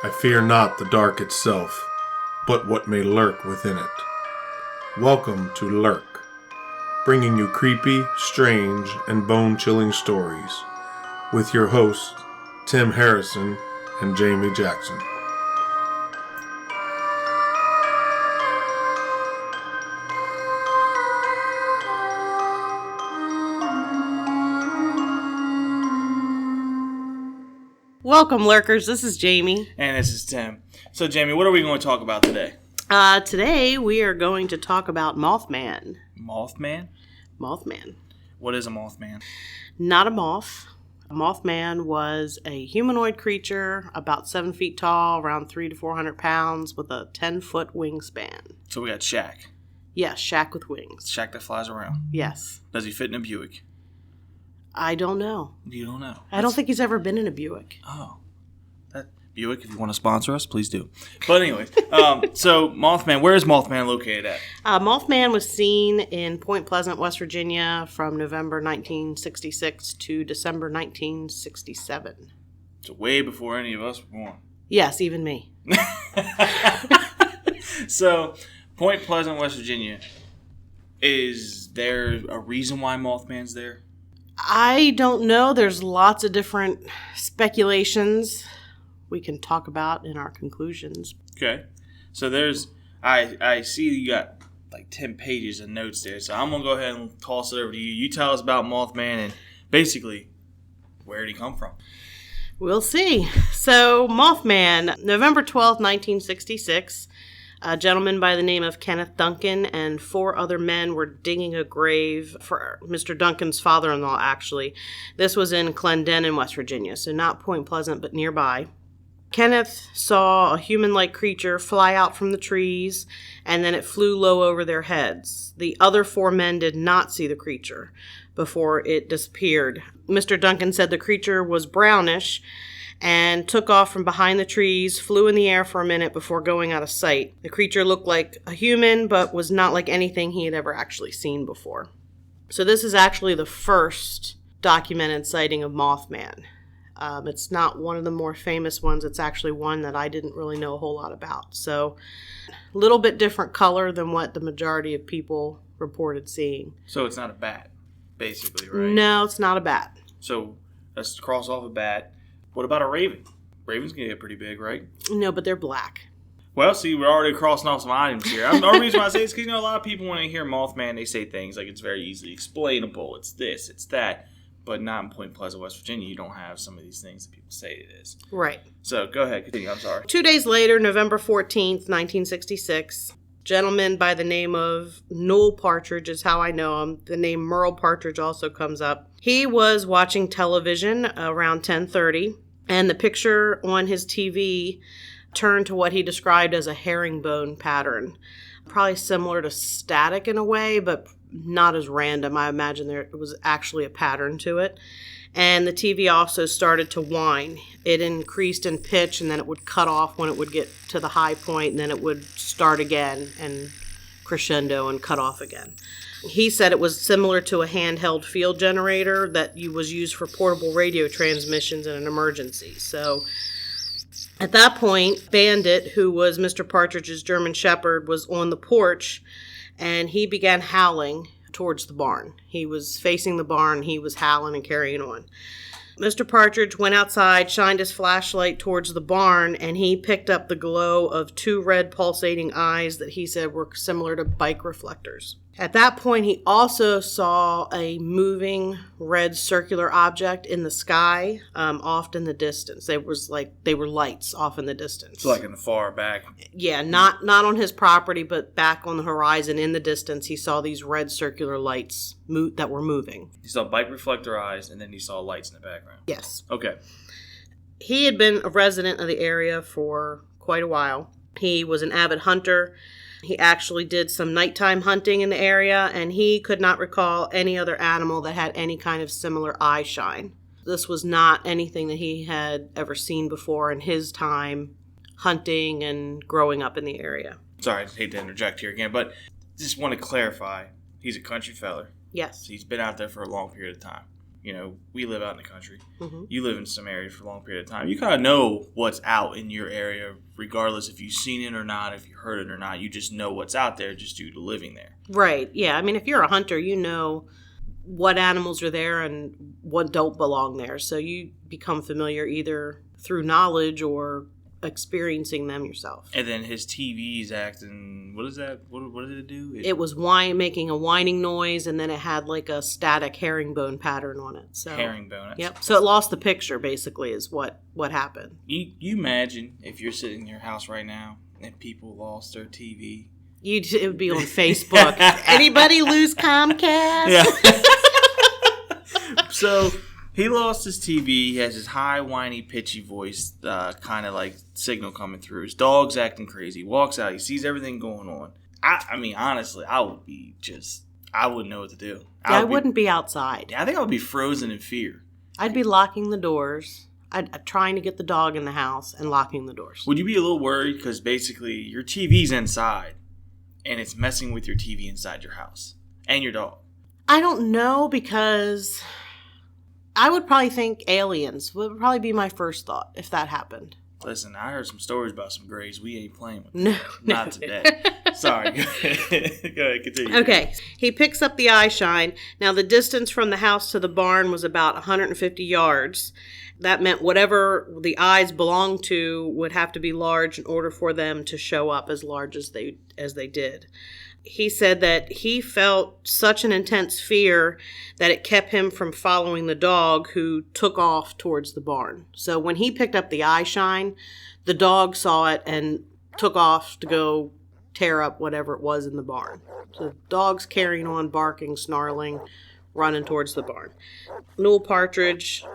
I fear not the dark itself, but what may lurk within it. Welcome to Lurk, bringing you creepy, strange, and bone-chilling stories, with your hosts, Tim Harrison and Jamie Jackson. Welcome, Lurkers. This is Jamie. And this is Tim. So, Jamie, what are we going to talk about today? Today, we are going to talk about Mothman. Mothman? Mothman. What is a Mothman? Not a moth. Mothman was a humanoid creature, about 7 feet tall, around 300 to 400 pounds, with a 10-foot wingspan. So we got Shaq. Yes, Shaq with wings. Shaq that flies around. Yes. Does he fit in a Buick? I don't know. You don't know? I don't think he's ever been in a Buick. Oh. Buick, if you want to sponsor us, please do. But anyways, so Mothman, where is Mothman located at? Mothman was seen in Point Pleasant, West Virginia from November 1966 to December 1967. So way before any of us were born. Yes, even me. So, Point Pleasant, West Virginia. Is there a reason why Mothman's there? I don't know. There's lots of different speculations we can talk about in our conclusions. Okay. So there's, I see you got like 10 pages of notes there. So I'm going to go ahead and toss it over to you. You tell us about Mothman and basically, where did he come from? We'll see. So Mothman, November 12th, 1966, a gentleman by the name of Kenneth Duncan and 4 other men were digging a grave for Mr. Duncan's father-in-law, actually. This was in Clendenin, West Virginia, so not Point Pleasant, but nearby. Kenneth saw a human-like creature fly out from the trees, and then it flew low over their heads. The other 4 men did not see the creature before it disappeared. Mr. Duncan said the creature was brownish and took off from behind the trees, flew in the air for a minute before going out of sight. The creature looked like a human, but was not like anything he had ever actually seen before. So this is actually the first documented sighting of Mothman. It's not one of the more famous ones. It's actually one that I didn't really know a whole lot about. So a little bit different color than what the majority of people reported seeing. So it's not a bat, basically, right? No, it's not a bat. So let's cross off a bat. What about a raven? Ravens can get pretty big, right? No, but they're black. Well, see, we're already crossing off some items here. The only reason why I say it's because, a lot of people, when they hear Mothman, they say things like it's very easily explainable. It's this, it's that. But not in Point Pleasant, West Virginia. You don't have some of these things that people say it is. Right. So go ahead, continue. I'm sorry. 2 days later, November 14th, 1966, gentleman by the name of Noel Partridge is how I know him. The name Merle Partridge also comes up. He was watching television around 10:30, and the picture on his TV turned to what he described as a herringbone pattern. Probably similar to static in a way, but not as random. I imagine there was actually a pattern to it. And the TV also started to whine. It increased in pitch, and then it would cut off when it would get to the high point, and then it would start again and crescendo and cut off again. He said it was similar to a handheld field generator that was used for portable radio transmissions in an emergency. So at that point, Bandit, who was Mr. Partridge's German Shepherd, was on the porch, and he began howling towards the barn. He was facing the barn, he was howling and carrying on. Mr. Partridge went outside, shined his flashlight towards the barn, and he picked up the glow of 2 red pulsating eyes that he said were similar to bike reflectors. At that point, he also saw a moving red circular object in the sky, off in the distance. They were lights off in the distance. It's like in the far back. Yeah, not on his property, but back on the horizon in the distance, he saw these red circular lights that were moving. You saw bike reflector eyes, and then you saw lights in the background. Yes. Okay. He had been a resident of the area for quite a while. He was an avid hunter. He actually did some nighttime hunting in the area, and he could not recall any other animal that had any kind of similar eye shine. This was not anything that he had ever seen before in his time hunting and growing up in the area. Sorry, I hate to interject here again, but just want to clarify. He's a country feller. Yes. So he's been out there for a long period of time. we live out in the country. Mm-hmm. You live in some areas for a long period of time. You kind of know what's out in your area, regardless if you've seen it or not, if you heard it or not. You just know what's out there just due to living there. Right. Yeah. I mean, if you're a hunter, you know what animals are there and what don't belong there. So you become familiar either through knowledge or experiencing them yourself. And then his TV's acting, what is that? What did it do? It was making a whining noise, and then it had like a static herringbone pattern on it. So herringbone. Yep. So it lost the picture, basically, is what happened. You imagine if you're sitting in your house right now and people lost their TV. It would be on Facebook. Anybody lose Comcast? Yeah. So he lost his TV. He has his high, whiny, pitchy voice, kind of like signal coming through. His dog's acting crazy. He walks out. He sees everything going on. I mean, honestly, I wouldn't know what to do. I wouldn't be outside. I think I would be frozen in fear. I'd be locking the doors. I'd trying to get the dog in the house and locking the doors. Would you be a little worried? Because basically your TV's inside and it's messing with your TV inside your house and your dog. I don't know, because I would probably think aliens would probably be my first thought if that happened. Listen, I heard some stories about some grays. We ain't playing with them. No. Not today. Sorry. Go ahead, continue. Okay. He picks up the eye shine. Now, the distance from the house to the barn was about 150 yards. That meant whatever the eyes belonged to would have to be large in order for them to show up as large as they did. He said that he felt such an intense fear that it kept him from following the dog, who took off towards the barn. So when he picked up the eye shine, the dog saw it and took off to go tear up whatever it was in the barn. So the dog's carrying on, barking, snarling, running towards the barn. Newell Partridge,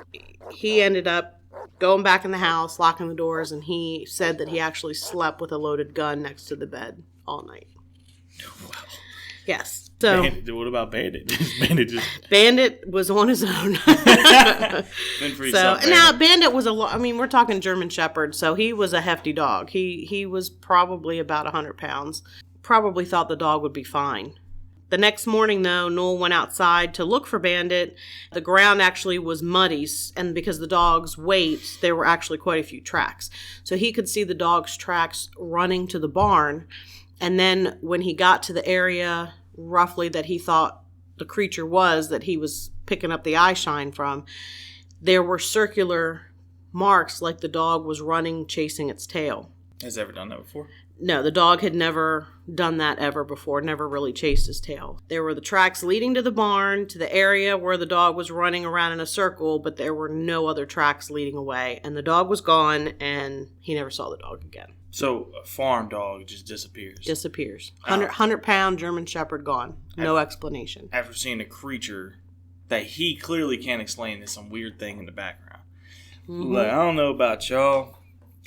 he ended up going back in the house, locking the doors, and he said that he actually slept with a loaded gun next to the bed all night. Wow. Yes. So what about Bandit? Bandit was on his own. Now Bandit was we're talking German Shepherd, so he was a hefty dog. He was probably about 100 pounds. Probably thought the dog would be fine. The next morning, though, Newell went outside to look for Bandit. The ground actually was muddy, and because the dog's weight, there were actually quite a few tracks. So he could see the dog's tracks running to the barn. And then when he got to the area roughly that he thought the creature was, that he was picking up the eye shine from, there were circular marks like the dog was running, chasing its tail. Has it ever done that before? No, the dog had never done that ever before, never really chased his tail. There were the tracks leading to the barn, to the area where the dog was running around in a circle, but there were no other tracks leading away. And the dog was gone, and he never saw the dog again. So a farm dog just disappears. Disappears. 100-pound German Shepherd gone. No explanation. After seeing a creature that he clearly can't explain, there's some weird thing in the background. Mm-hmm. Like, I don't know about y'all.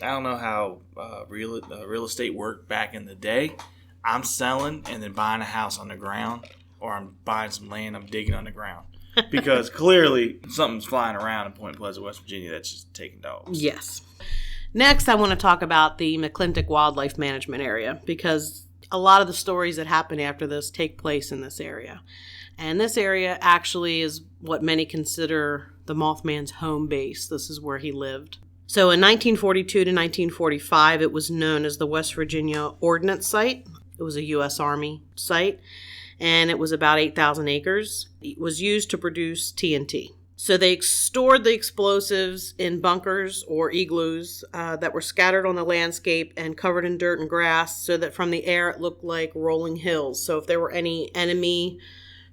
I don't know how real estate worked back in the day. I'm selling and then buying a house on the ground, or I'm buying some land, I'm digging underground. Because clearly something's flying around in Point Pleasant, West Virginia that's just taking dogs. Yes. Next, I want to talk about the McClintock Wildlife Management Area, because a lot of the stories that happen after this take place in this area. And this area actually is what many consider the Mothman's home base. This is where he lived. So in 1942 to 1945, it was known as the West Virginia Ordnance Site. It was a U.S. Army site, and it was about 8,000 acres. It was used to produce TNT. So they stored the explosives in bunkers or igloos that were scattered on the landscape and covered in dirt and grass, so that from the air it looked like rolling hills. So if there were any enemy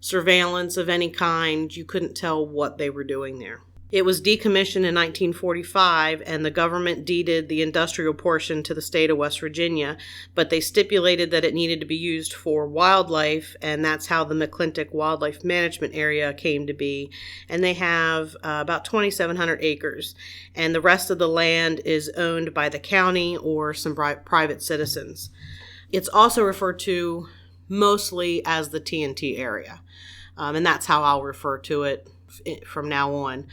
surveillance of any kind, you couldn't tell what they were doing there. It was decommissioned in 1945, and the government deeded the industrial portion to the state of West Virginia, but they stipulated that it needed to be used for wildlife, and that's how the McClintock Wildlife Management Area came to be. And they have about 2,700 acres, and the rest of the land is owned by the county or some private citizens. It's also referred to mostly as the TNT area, and that's how I'll refer to it from now on.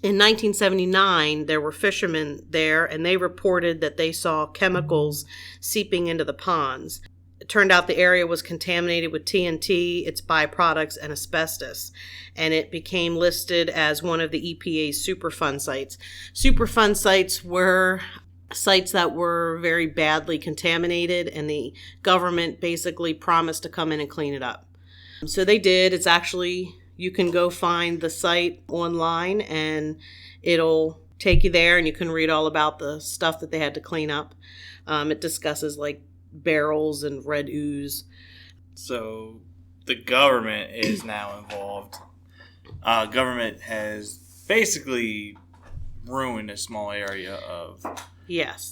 In 1979, there were fishermen there, and they reported that they saw chemicals seeping into the ponds. turned out the area was contaminated with TNT, its byproducts, and asbestos. And it became listed as one of the EPA's Superfund sites. Superfund sites were sites that were very badly contaminated, and the government basically promised to come in and clean it up. So they did. It's actually, you can go find the site online, and it'll take you there, and you can read all about the stuff that they had to clean up. It discusses like barrels and red ooze. So the government is now involved. Government has basically ruined a small area of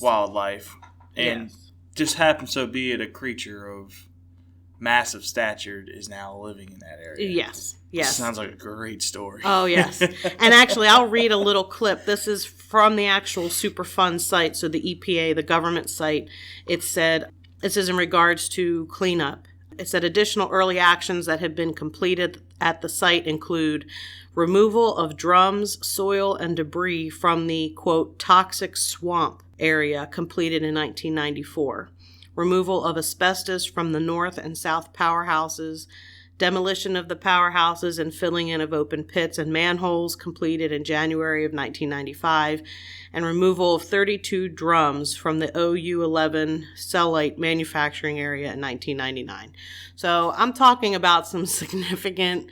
wildlife, and just happens so be it a creature of massive stature is now living in that area. Yes. Sounds like a great story. Oh, yes. And actually, I'll read a little clip. This is from the actual Superfund site, so the EPA, the government site. It says in regards to cleanup. It said additional early actions that have been completed at the site include removal of drums, soil, and debris from the, quote, toxic swamp area completed in 1994. Removal of asbestos from the north and south powerhouses, demolition of the powerhouses and filling in of open pits and manholes completed in January of 1995, and removal of 32 drums from the OU-11 cellulite manufacturing area in 1999. So I'm talking about some significant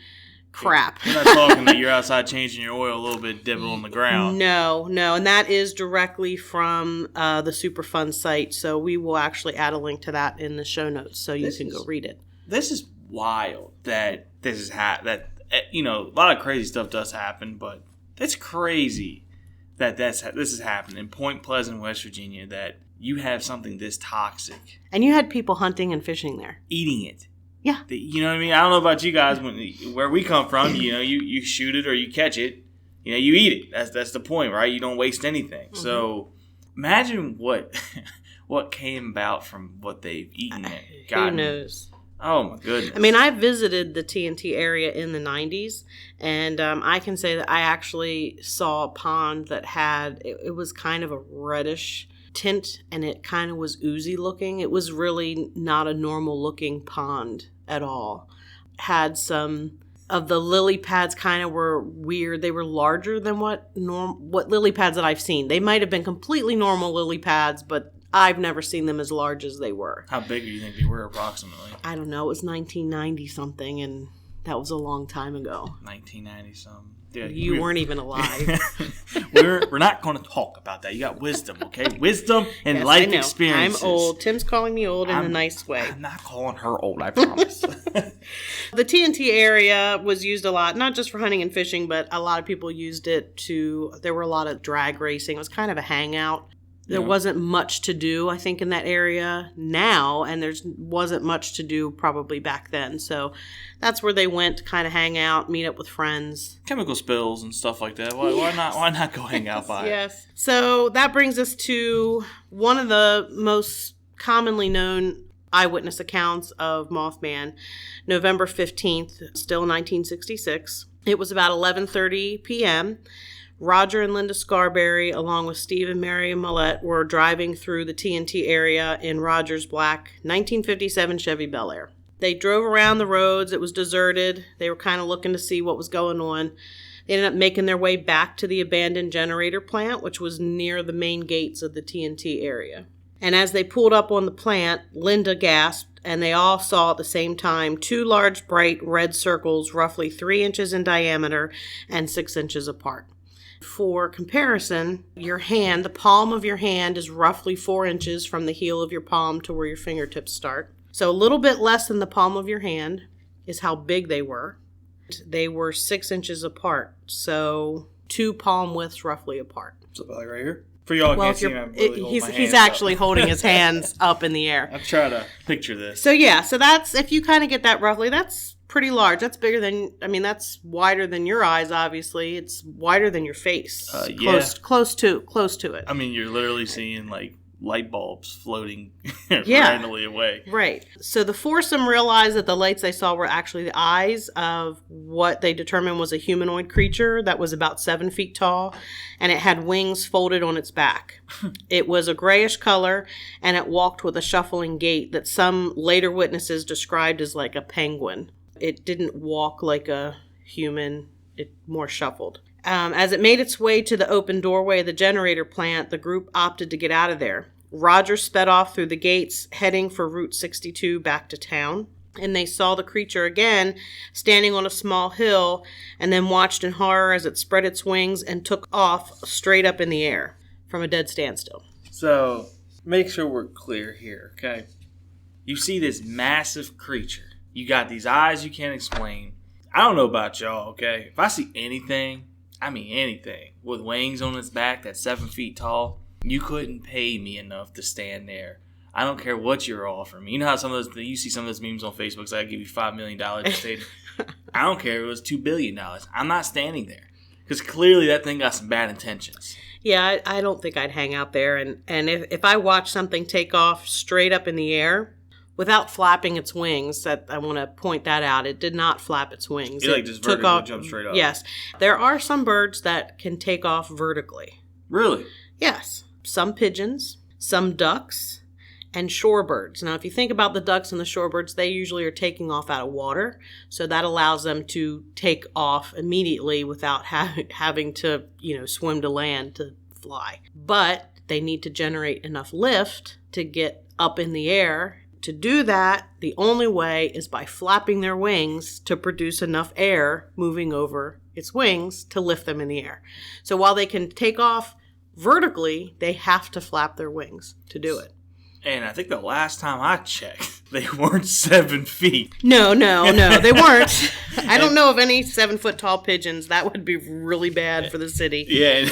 crap. We're not talking that you're outside changing your oil a little bit, dipping on the ground. No. And that is directly from the Superfund site. So we will actually add a link to that in the show notes so you can go read it. This is wild that this is that a lot of crazy stuff does happen, but it's crazy that this is happening in Point Pleasant, West Virginia, that you have something this toxic. And you had people hunting and fishing there. Eating it. Yeah. You know what I mean? I don't know about you guys, where we come from, you shoot it or you catch it, you eat it. That's the point, right? You don't waste anything. Mm-hmm. So imagine what came about from what they've eaten. Who knows? Oh, my goodness. I mean, I visited the TNT area in the 90s, and I can say that I actually saw a pond that had, it was kind of a reddish tint, and it kind of was oozy looking. It was really not a normal looking pond at all. Had some of the lily pads kind of were weird. They were larger than what lily pads that I've seen. They might have been completely normal lily pads, but I've never seen them as large as they were. How big do you think they were approximately? I don't know. It was 1990 something, and that was a long time ago. 1990 something. You weren't even alive. We're not going to talk about that. You got wisdom, okay? Wisdom and life experiences. I'm old. Tim's calling me old in a nice way. I'm not calling her old, I promise. The TNT area was used a lot, not just for hunting and fishing, but a lot of people used it there were a lot of drag racing. It was kind of a hangout. There wasn't much to do, I think, in that area now, and there wasn't much to do probably back then. So that's where they went to kind of hang out, meet up with friends. Chemical spills and stuff like that. Why not go hang out by it? Yes. So that brings us to one of the most commonly known eyewitness accounts of Mothman, November 15th, still 1966. It was about 11:30 p.m., Roger and Linda Scarberry, along with Steve and Mary Millette, were driving through the TNT area in Roger's black 1957 Chevy Bel Air. They drove around the roads. It was deserted. They were kind of looking to see what was going on. They ended up making their way back to the abandoned generator plant, which was near the main gates of the TNT area. And as they pulled up on the plant, Linda gasped, and they all saw at the same time 2 large, bright red circles roughly 3 inches in diameter and 6 inches apart. For comparison, your hand, the palm of your hand, is roughly 4 inches from the heel of your palm to where your fingertips start. So a little bit less than the palm of your hand is how big they were. They were 6 inches apart, so 2 palm widths roughly apart. So like right here? For y'all can't see me, I'm really holding my hands he's actually holding his hands up in the air. I'm trying to picture this. So that's, if you kind of get that roughly, that's pretty large. That's bigger than, that's wider than your eyes, obviously. It's wider than your face. Yeah. Close to it. I mean, you're literally seeing like light bulbs floating Yeah. randomly away. Right. So the foursome realized that the lights they saw were actually the eyes of what they determined was a humanoid creature that was about 7 feet tall, and it had wings folded on its back. It was a grayish color, and it walked with a shuffling gait that some later witnesses described as like a penguin. It didn't walk like a human, it more shuffled. As it made its way to the open doorway of the generator plant, the group opted to get out of there. Roger sped off through the gates, heading for Route 62 back to town. And they saw the creature again, standing on a small hill, and then watched in horror as it spread its wings and took off straight up in the air from a dead standstill. So, make sure we're clear here, okay? You see this massive creature. You got these eyes you can't explain. I don't know about y'all, okay? If I see anything, I mean anything, with wings on its back that's 7 feet tall, you couldn't pay me enough to stand there. I don't care what you're offering me. You know how you see some of those memes on Facebook, so I give you $5 million to stay. I don't care if it was $2 billion. I'm not standing there. Because clearly that thing got some bad intentions. Yeah, I don't think I'd hang out there. And if I watch something take off straight up in the air, without flapping its wings, that I want to point that out. It did not flap its wings. It just took off, jump straight up. Yes. There are some birds that can take off vertically. Really? Yes. Some pigeons, some ducks, and shorebirds. Now, if you think about the ducks and the shorebirds, they usually are taking off out of water. So that allows them to take off immediately without having to, swim to land to fly. But they need to generate enough lift to get up in the air. To do that, the only way is by flapping their wings to produce enough air moving over its wings to lift them in the air. So while they can take off vertically, they have to flap their wings to do it. And I think the last time I checked, they weren't 7 feet. No, they weren't. I don't know of any 7 foot tall pigeons. That would be really bad for the city. Yeah.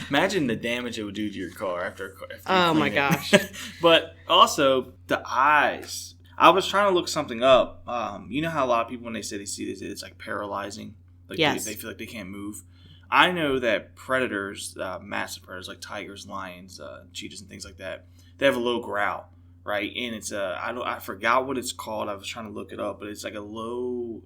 Imagine the damage it would do to your car after oh my gosh. But also, the eyes. I was trying to look something up. You know how a lot of people, when they say they see this, it's like paralyzing? Like yes. They feel like they can't move. I know that predators, massive predators like tigers, lions, cheetahs, and things like that, they have a low growl, right? And it's I forgot what it's called. I was trying to look it up, but it's like a low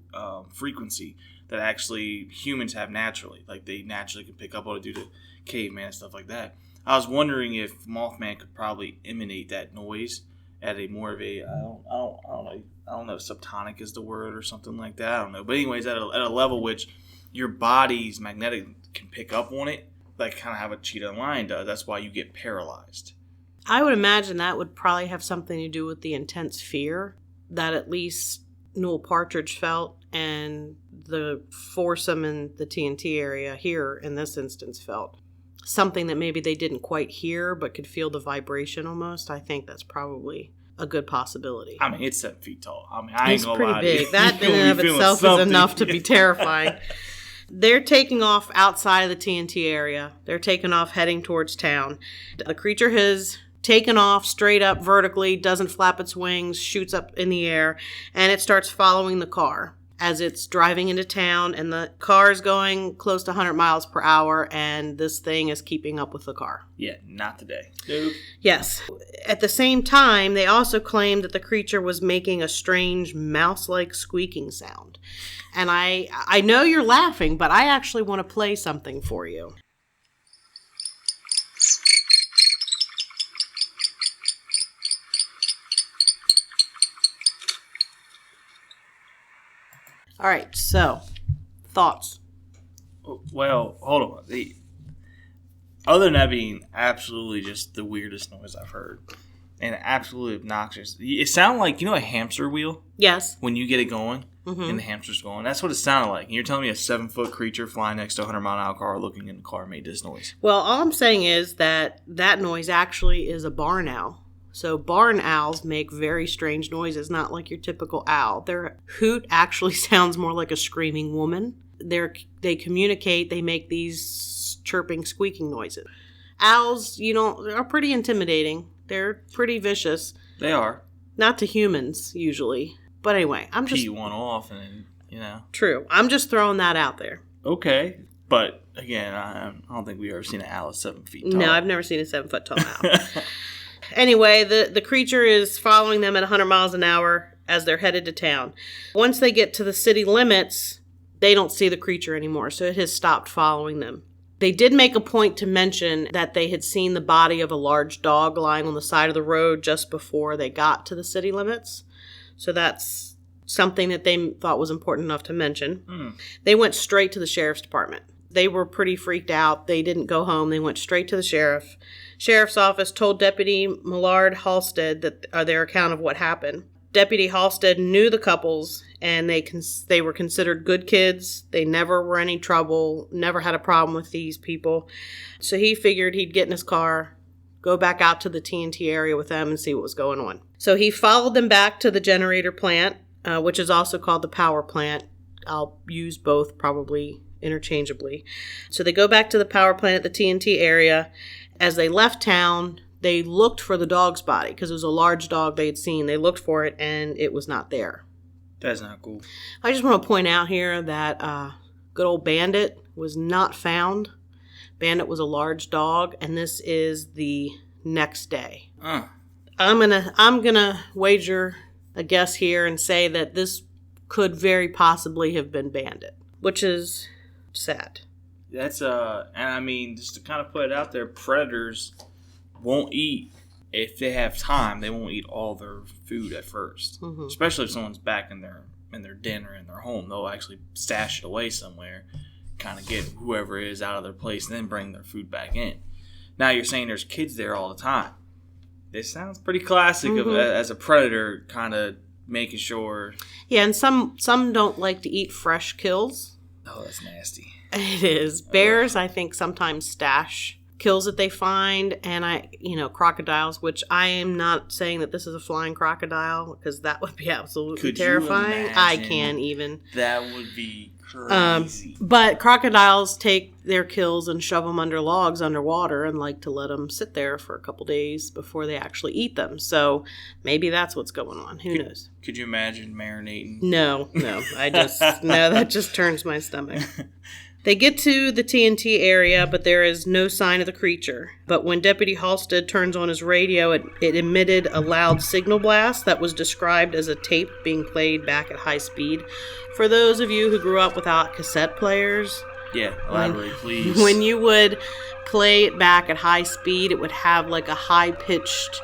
frequency that actually humans have naturally. Like they naturally can pick up on it due to caveman and stuff like that. I was wondering if Mothman could probably emanate that noise at a more of a I don't know if subtonic is the word or something like that. I don't know, but anyways, at a level which your body's magnetic can pick up on it, like kind of how a cheetah and lion does. That's why you get paralyzed. I would imagine that would probably have something to do with the intense fear that at least Newell Partridge felt and the foursome in the TNT area here in this instance felt. Something that maybe they didn't quite hear but could feel the vibration almost. I think that's probably a good possibility. I mean, it's 7 feet tall. I mean, I ain't gonna lie. It's pretty big. That in and of itself is enough to be terrifying. They're taking off outside of the TNT area. They're taking off heading towards town. The creature has taken off straight up vertically, doesn't flap its wings, shoots up in the air, and it starts following the car as it's driving into town, and the car is going close to 100 miles per hour, and this thing is keeping up with the car. Yeah, not today. Nope. Yes. At the same time, they also claimed that the creature was making a strange mouse-like squeaking sound. And I know you're laughing, but I actually want to play something for you. All right, so thoughts. Well, hold on. Other than that being absolutely just the weirdest noise I've heard and absolutely obnoxious, it sounded like, a hamster wheel? Yes. When you get it going and the hamster's going. That's what it sounded like. And you're telling me a 7-foot creature flying next to a 100-mile-an-hour car looking in the car made this noise? Well, all I'm saying is that noise actually is a barn owl. So barn owls make very strange noises, not like your typical owl. Their hoot actually sounds more like a screaming woman. They communicate, they make these chirping, squeaking noises. Owls, are pretty intimidating. They're pretty vicious. They are. Not to humans, usually. But anyway, I'm just... Pee one off and, True. I'm just throwing that out there. Okay. But, again, I don't think we've ever seen an owl 7 feet tall. No, I've never seen a 7 foot tall owl. Anyway, the creature is following them at 100 miles an hour as they're headed to town. Once they get to the city limits, they don't see the creature anymore, so it has stopped following them. They did make a point to mention that they had seen the body of a large dog lying on the side of the road just before they got to the city limits. So that's something that they thought was important enough to mention. They went straight to the sheriff's department. They were pretty freaked out. They didn't go home. They went straight to the sheriff's office, told Deputy Millard Halstead their account of what happened. Deputy Halstead knew the couples, and they were considered good kids. They never were any trouble, never had a problem with these people. So he figured he'd get in his car, go back out to the TNT area with them and see what was going on. So he followed them back to the generator plant, which is also called the power plant. I'll use both probably interchangeably. So they go back to the power plant at the TNT area. As they left town, they looked for the dog's body because it was a large dog they had seen. They looked for it, and it was not there. That's not cool. I just want to point out here that good old Bandit was not found. Bandit was a large dog, and this is the next day. I'm gonna wager a guess here and say that this could very possibly have been Bandit, which is sad. That's and I mean, just to kind of put it out there, predators won't eat if they have time. They won't eat all their food at first, especially if someone's back in their den or in their home. They'll actually stash it away somewhere, kind of get whoever is out of their place, and then bring their food back in. Now you're saying there's kids there all the time. This sounds pretty classic as a predator, kind of making sure. Yeah, and some don't like to eat fresh kills. Oh, that's nasty. It is. Bears, I think, sometimes stash kills that they find, and crocodiles, which I am not saying that this is a flying crocodile, because that would be absolutely terrifying. I can't even. That would be crazy. But crocodiles take their kills and shove them under logs underwater and like to let them sit there for a couple days before they actually eat them. So maybe that's what's going on. Who knows? Could you imagine marinating? No. That just turns my stomach. They get to the TNT area, but there is no sign of the creature. But when Deputy Halstead turns on his radio, it emitted a loud signal blast that was described as a tape being played back at high speed. For those of you who grew up without cassette players... Yeah, elaborate, please. When you would play it back at high speed, it would have like a high-pitched,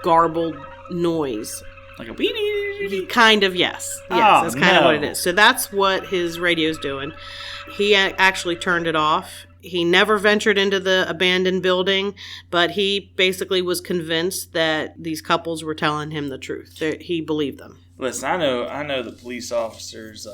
garbled noise. Like a beep. Kind of, yes. Yes, that's kind of what it is. So that's what his radio's doing. He actually turned it off. He never ventured into the abandoned building, but he basically was convinced that these couples were telling him the truth. He believed them. Listen, I know the police officers,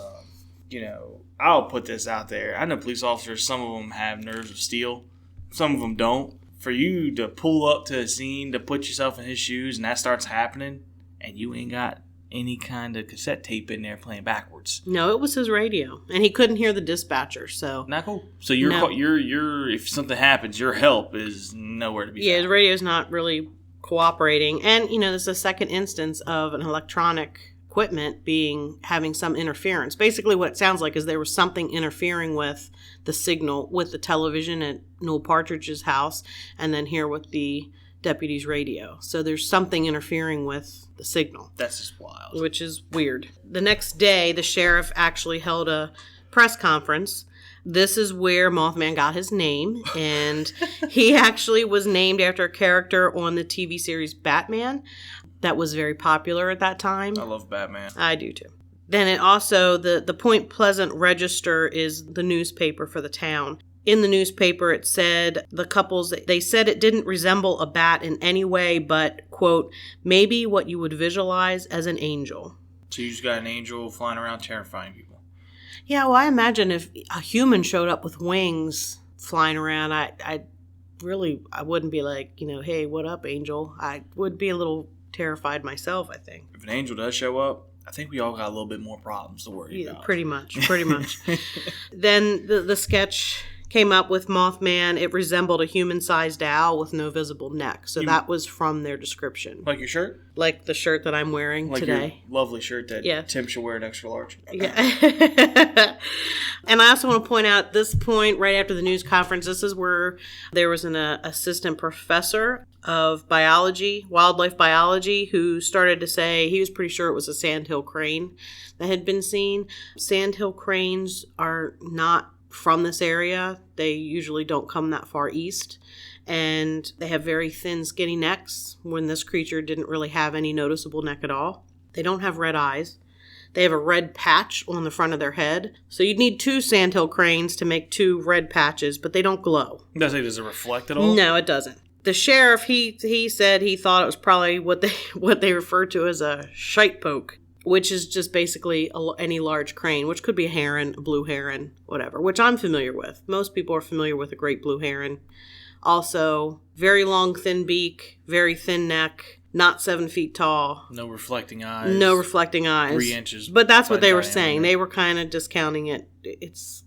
I'll put this out there. I know police officers, some of them have nerves of steel. Some of them don't. For you to pull up to a scene, to put yourself in his shoes, and that starts happening, and you ain't got any kind of cassette tape in there playing backwards. No, it was his radio, and he couldn't hear the dispatcher. So not cool. So you're if something happens, your help is nowhere to be found. Yeah, his radio's not really cooperating, and this is a second instance of an electronic equipment having some interference. Basically, what it sounds like is there was something interfering with the signal with the television at Noel Partridge's house, and then here with the deputy's radio. So there's something interfering with the signal. That's just wild. Which is weird. The next day, the sheriff actually held a press conference. This is where Mothman got his name, and he actually was named after a character on the TV series Batman that was very popular at that time. I love Batman. I do too. Then it also, the Point Pleasant Register is the newspaper for the town. In the newspaper, it said the couples, they said it didn't resemble a bat in any way, but, quote, maybe what you would visualize as an angel. So you just got an angel flying around terrifying people. Yeah, well, I imagine if a human showed up with wings flying around, I wouldn't be like, hey, what up, angel? I would be a little terrified myself, I think. If an angel does show up, I think we all got a little bit more problems to worry about. Pretty much. Then the sketch came up with Mothman. It resembled a human-sized owl with no visible neck. So that was from their description. Like your shirt? Like the shirt that I'm wearing today. Your lovely shirt that Tim should wear an extra large. Yeah. And I also want to point out at this point, right after the news conference, this is where there was an assistant professor of biology, wildlife biology, who started to say he was pretty sure it was a sandhill crane that had been seen. Sandhill cranes are not from this area. They usually don't come that far east. And they have very thin, skinny necks when this creature didn't really have any noticeable neck at all. They don't have red eyes. They have a red patch on the front of their head. So you'd need 2 sandhill cranes to make 2 red patches, but they don't glow. Does it reflect at all? No, it doesn't. The sheriff, he said he thought it was probably what they refer to as a shite poke, which is just basically any large crane, which could be a heron, a blue heron, whatever, which I'm familiar with. Most people are familiar with a great blue heron. Also, very long, thin beak, very thin neck, not 7 feet tall. No reflecting eyes. 3 inches. But that's what they were saying. They were kind of discounting it.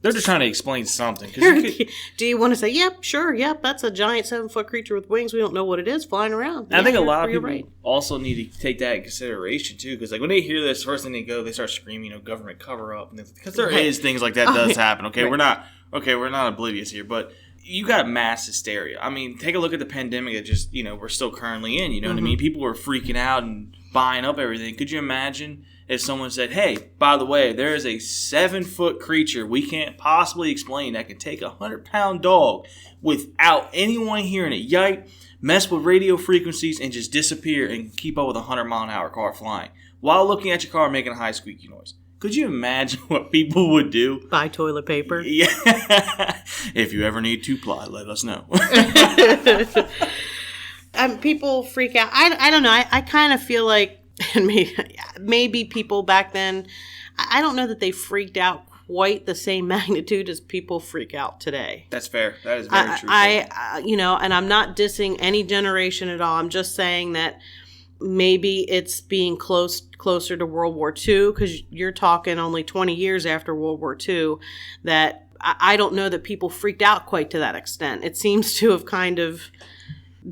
They're just trying to explain something. Do you want to say, yep, sure, yep, that's a giant 7-foot creature with wings. We don't know what it is flying around. I think a lot of people also need to take that in consideration, too, because when they hear this, first thing they start screaming, government cover-up. Because there is things like that does happen, okay? Right. We're not oblivious here, but you got mass hysteria. I mean, take a look at the pandemic that just, we're still currently in, you know what I mean? People were freaking out and buying up everything. Could you imagine if someone said, hey, by the way, there is a 7-foot creature we can't possibly explain that can take a 100-pound dog without anyone hearing it, yike, mess with radio frequencies, and just disappear and keep up with a 100-mile-an-hour car flying while looking at your car making a high squeaky noise. Could you imagine what people would do? Buy toilet paper. Yeah. If you ever need 2-ply, let us know. People freak out. I don't know. I kind of feel like, and maybe people back then, I don't know that they freaked out quite the same magnitude as people freak out today. That's fair. That is very true. And I'm not dissing any generation at all. I'm just saying that maybe it's being closer to World War II, because you're talking only 20 years after World War II, that I don't know that people freaked out quite to that extent. It seems to have kind of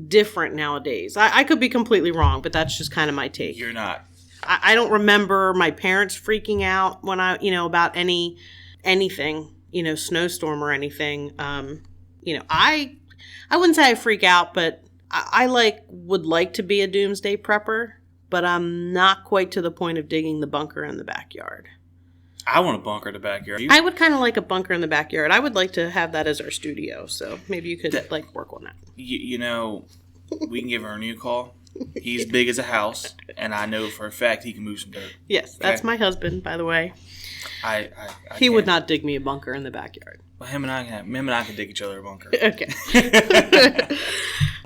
different nowadays. I could be completely wrong, but that's just kind of my take. You're not. I don't remember my parents freaking out when about anything, snowstorm or anything. I wouldn't say I freak out, but I would like to be a doomsday prepper, but I'm not quite to the point of digging the bunker in the backyard. I want a bunker in the backyard. I would kind of like a bunker in the backyard. I would like to have that as our studio, so maybe you could work on that. We can give Ernie a call. He's big as a house, and I know for a fact he can move some dirt. Yes, that's my husband, by the way. He would not dig me a bunker in the backyard. Well, him and I can dig each other a bunker. Okay.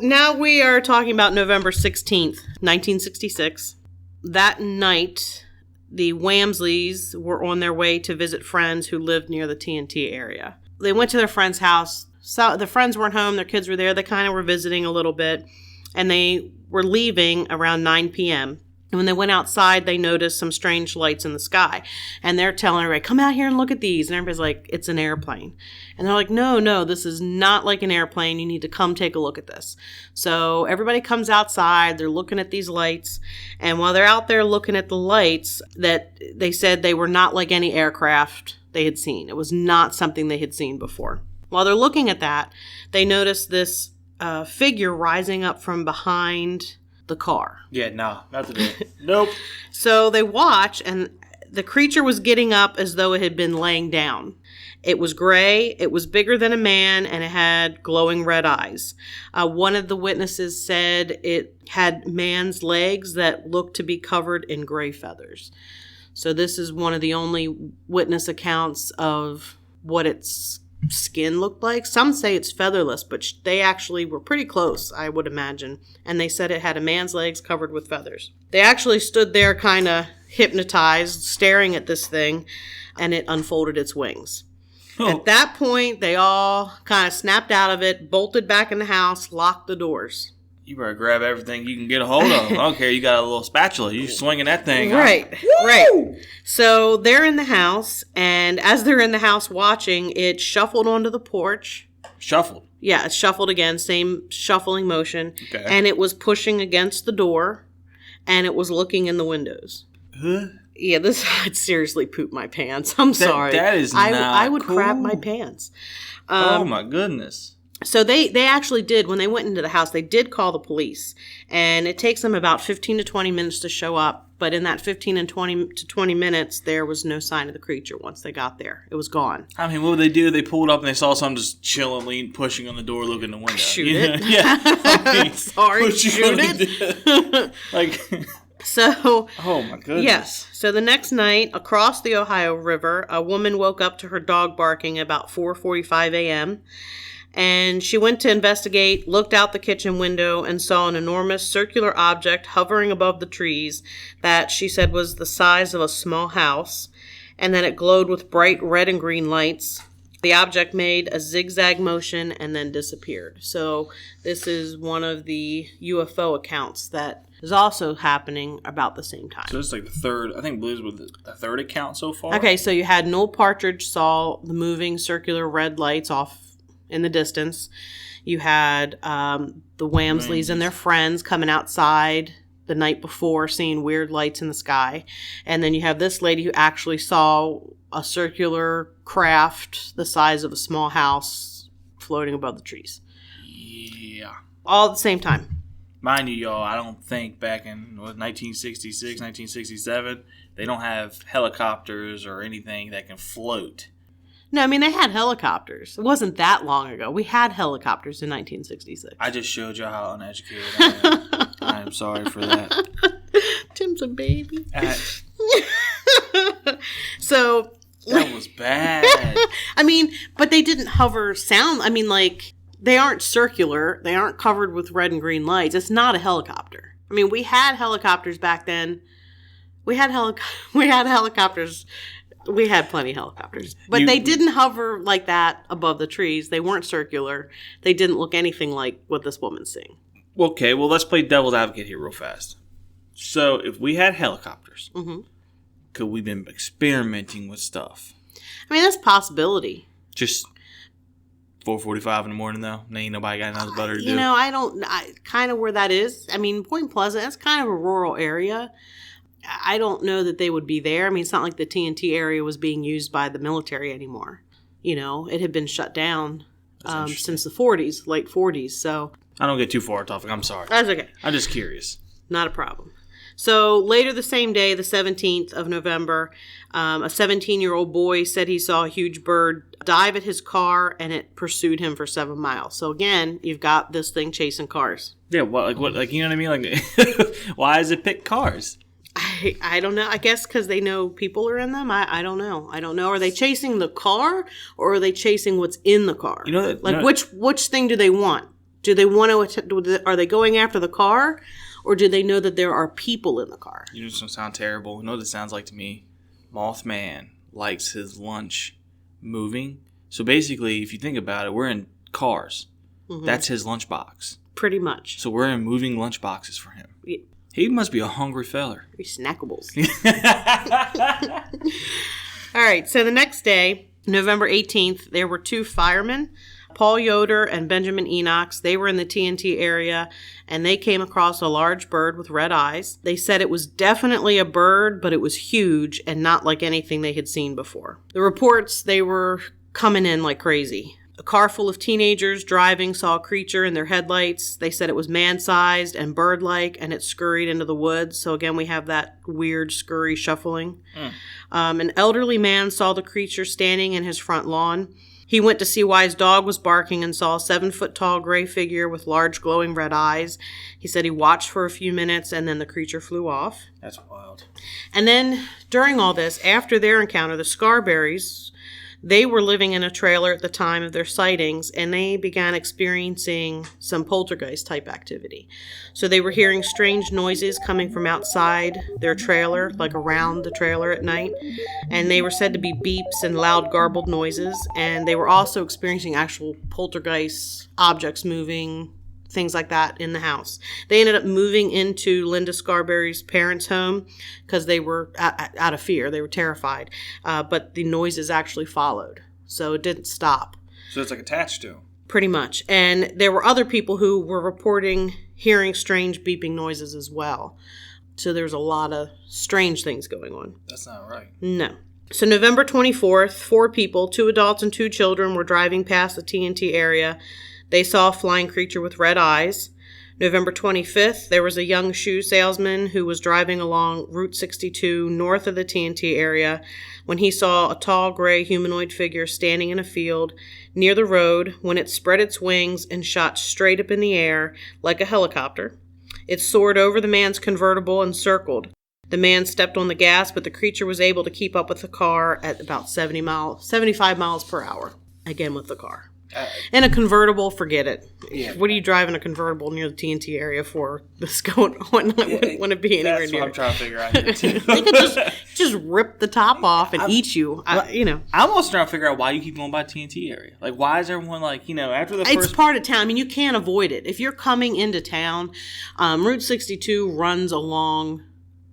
Now we are talking about November 16th, 1966. That night, the Wamsleys were on their way to visit friends who lived near the TNT area. They went to their friend's house. So the friends weren't home. Their kids were there. They kind of were visiting a little bit. And they were leaving around 9 p.m. And when they went outside, they noticed some strange lights in the sky. And they're telling everybody, come out here and look at these. And everybody's like, it's an airplane. And they're like, no, this is not like an airplane. You need to come take a look at this. So everybody comes outside. They're looking at these lights. And while they're out there looking at the lights, that they said they were not like any aircraft they had seen. It was not something they had seen before. While they're looking at that, they noticed this figure rising up from behind the car. Yeah, not today. Nope. So they watch, and the creature was getting up as though it had been laying down. It was gray, it was bigger than a man, and it had glowing red eyes. One of the witnesses said it had man's legs that looked to be covered in gray feathers. So this is one of the only witness accounts of what its skin looked like. Some say it's featherless, but they actually were pretty close, I would imagine. And they said it had a man's legs covered with feathers. They actually stood there kind of hypnotized, staring at this thing, and it unfolded its wings. Oh. At that point, they all kind of snapped out of it, bolted back in the house, locked the doors. You better grab everything you can get a hold of. I don't care. You got a little spatula. You swinging that thing. Right. Right. So they're in the house, and as they're in the house watching, it shuffled onto the porch. Shuffled. Yeah, it shuffled again, same shuffling motion. Okay. And it was pushing against the door, and it was looking in the windows. Huh? Yeah, this I'd seriously poop my pants. I'm sorry. That is not I would cool. crap my pants. Oh my goodness. So they actually did, when they went into the house, they did call the police. And it takes them about 15 to 20 minutes to show up. But in that 15 and 20 to 20 minutes, there was no sign of the creature once they got there. It was gone. I mean, what would they do? They pulled up and they saw something just chillingly pushing on the door, looking in the window. Shoot it. Yeah. I mean, Sorry, shoot it. Like, So, oh my goodness. yes. So the next night, across the Ohio River, a woman woke up to her dog barking about 4:45 a.m., and she went to investigate, looked out the kitchen window, and saw an enormous circular object hovering above the trees that she said was the size of a small house, and then it glowed with bright red and green lights. The object made a zigzag motion and then disappeared. So this is one of the UFO accounts that is also happening about the same time. So this is like the third, I think Blues with the third account so far. Okay, so you had Noel Partridge saw the moving circular red lights off in the distance. You had the Wamsleys and their friends coming outside the night before, seeing weird lights in the sky. And then you have this lady who actually saw a circular craft the size of a small house floating above the trees. Yeah. All at the same time. Mind you, y'all, I don't think back in 1966, 1967, they don't have helicopters or anything that can float. No, I mean, they had helicopters. It wasn't that long ago. We had helicopters in 1966. I just showed you how uneducated I am. I am sorry for that. Tim's a baby. So... That was bad. I mean, but they didn't hover sound. I mean, like, they aren't circular. They aren't covered with red and green lights. It's not a helicopter. I mean, we had helicopters back then. We had helicopters. We had plenty of helicopters. But they didn't hover like that above the trees. They weren't circular. They didn't look anything like what this woman's seeing. Okay, well, let's play devil's advocate here real fast. So, if we had helicopters, could we been experimenting with stuff? I mean, that's a possibility. Just 4:45 in the morning, though? Ain't nobody got nothing better to do. You know, kind of where that is. I mean, Point Pleasant, that's kind of a rural area. I don't know that they would be there. I mean, it's not like the TNT area was being used by the military anymore. You know, it had been shut down since the 40s, late 40s. So I don't get too far off topic. I'm sorry. That's okay. I'm just curious. Not a problem. So later the same day, the 17th of November, a 17-year-old boy said he saw a huge bird dive at his car, and it pursued him for 7 miles. So again, you've got this thing chasing cars. Yeah, like you know what I mean? Like, why does it pick cars? I don't know. I guess because they know people are in them. I don't know. Are they chasing the car, or are they chasing what's in the car? You know, like which thing do they want? Do they want to? Are they going after the car, or do they know that there are people in the car? You know, it's gonna sound terrible. You know what it sounds like to me? Mothman likes his lunch moving. So basically, if you think about it, we're in cars. Mm-hmm. That's his lunchbox. Pretty much. So we're in moving lunchboxes for him. Yeah. He must be a hungry feller. He's snackables. All right. So the next day, November 18th, there were 2 firemen, Paul Yoder and Benjamin Enochs. They were in the TNT area, and they came across a large bird with red eyes. They said it was definitely a bird, but it was huge and not like anything they had seen before. The reports, they were coming in like crazy. A car full of teenagers driving saw a creature in their headlights. They said it was man-sized and bird-like, and it scurried into the woods. So again, we have that weird scurry shuffling. An elderly man saw the creature standing in his front lawn. He went to see why his dog was barking and saw a 7-foot-tall gray figure with large glowing red eyes. He said he watched for a few minutes, and then the creature flew off. That's wild. And then during all this, after their encounter, the Scarberries, they were living in a trailer at the time of their sightings, and they began experiencing some poltergeist-type activity. So they were hearing strange noises coming from outside their trailer, like around the trailer at night, and they were said to be beeps and loud garbled noises, and they were also experiencing actual poltergeist objects moving, things like that in the house. They ended up moving into Linda Scarberry's parents' home because they were out of fear. They were terrified. But the noises actually followed. So it didn't stop. So it's like attached to him. Pretty much. And there were other people who were reporting hearing strange beeping noises as well. So there's a lot of strange things going on. That's not right. No. So November 24th, 4 people, 2 adults and 2 children, were driving past the TNT area. They saw a flying creature with red eyes. November 25th, there was a young shoe salesman who was driving along Route 62 north of the TNT area when he saw a tall gray humanoid figure standing in a field near the road when it spread its wings and shot straight up in the air like a helicopter. It soared over the man's convertible and circled. The man stepped on the gas, but the creature was able to keep up with the car at about 75 miles per hour. Again with the car. In a convertible, forget it. Yeah. What are you driving a convertible near the TNT area for? This going on, I wouldn't want to be anywhere near. That's what I'm trying to figure out here too. They could just rip the top off and eat you. I'm also trying to figure out why you keep going by TNT area. Like, why is everyone like, after the first... It's part of town. I mean, you can't avoid it. If you're coming into town, Route 62 runs along...